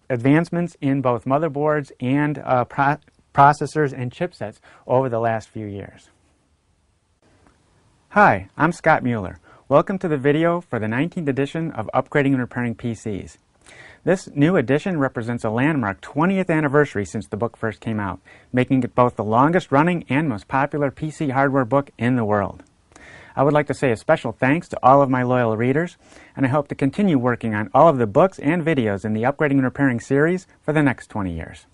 advancements in both motherboards and processors and chipsets over the last few years. Hi, I'm Scott Mueller. Welcome to the video for the 19th edition of Upgrading and Repairing PCs. This new edition represents a landmark 20th anniversary since the book first came out, making it both the longest running and most popular PC hardware book in the world. I would like to say a special thanks to all of my loyal readers, and I hope to continue working on all of the books and videos in the Upgrading and Repairing series for the next 20 years.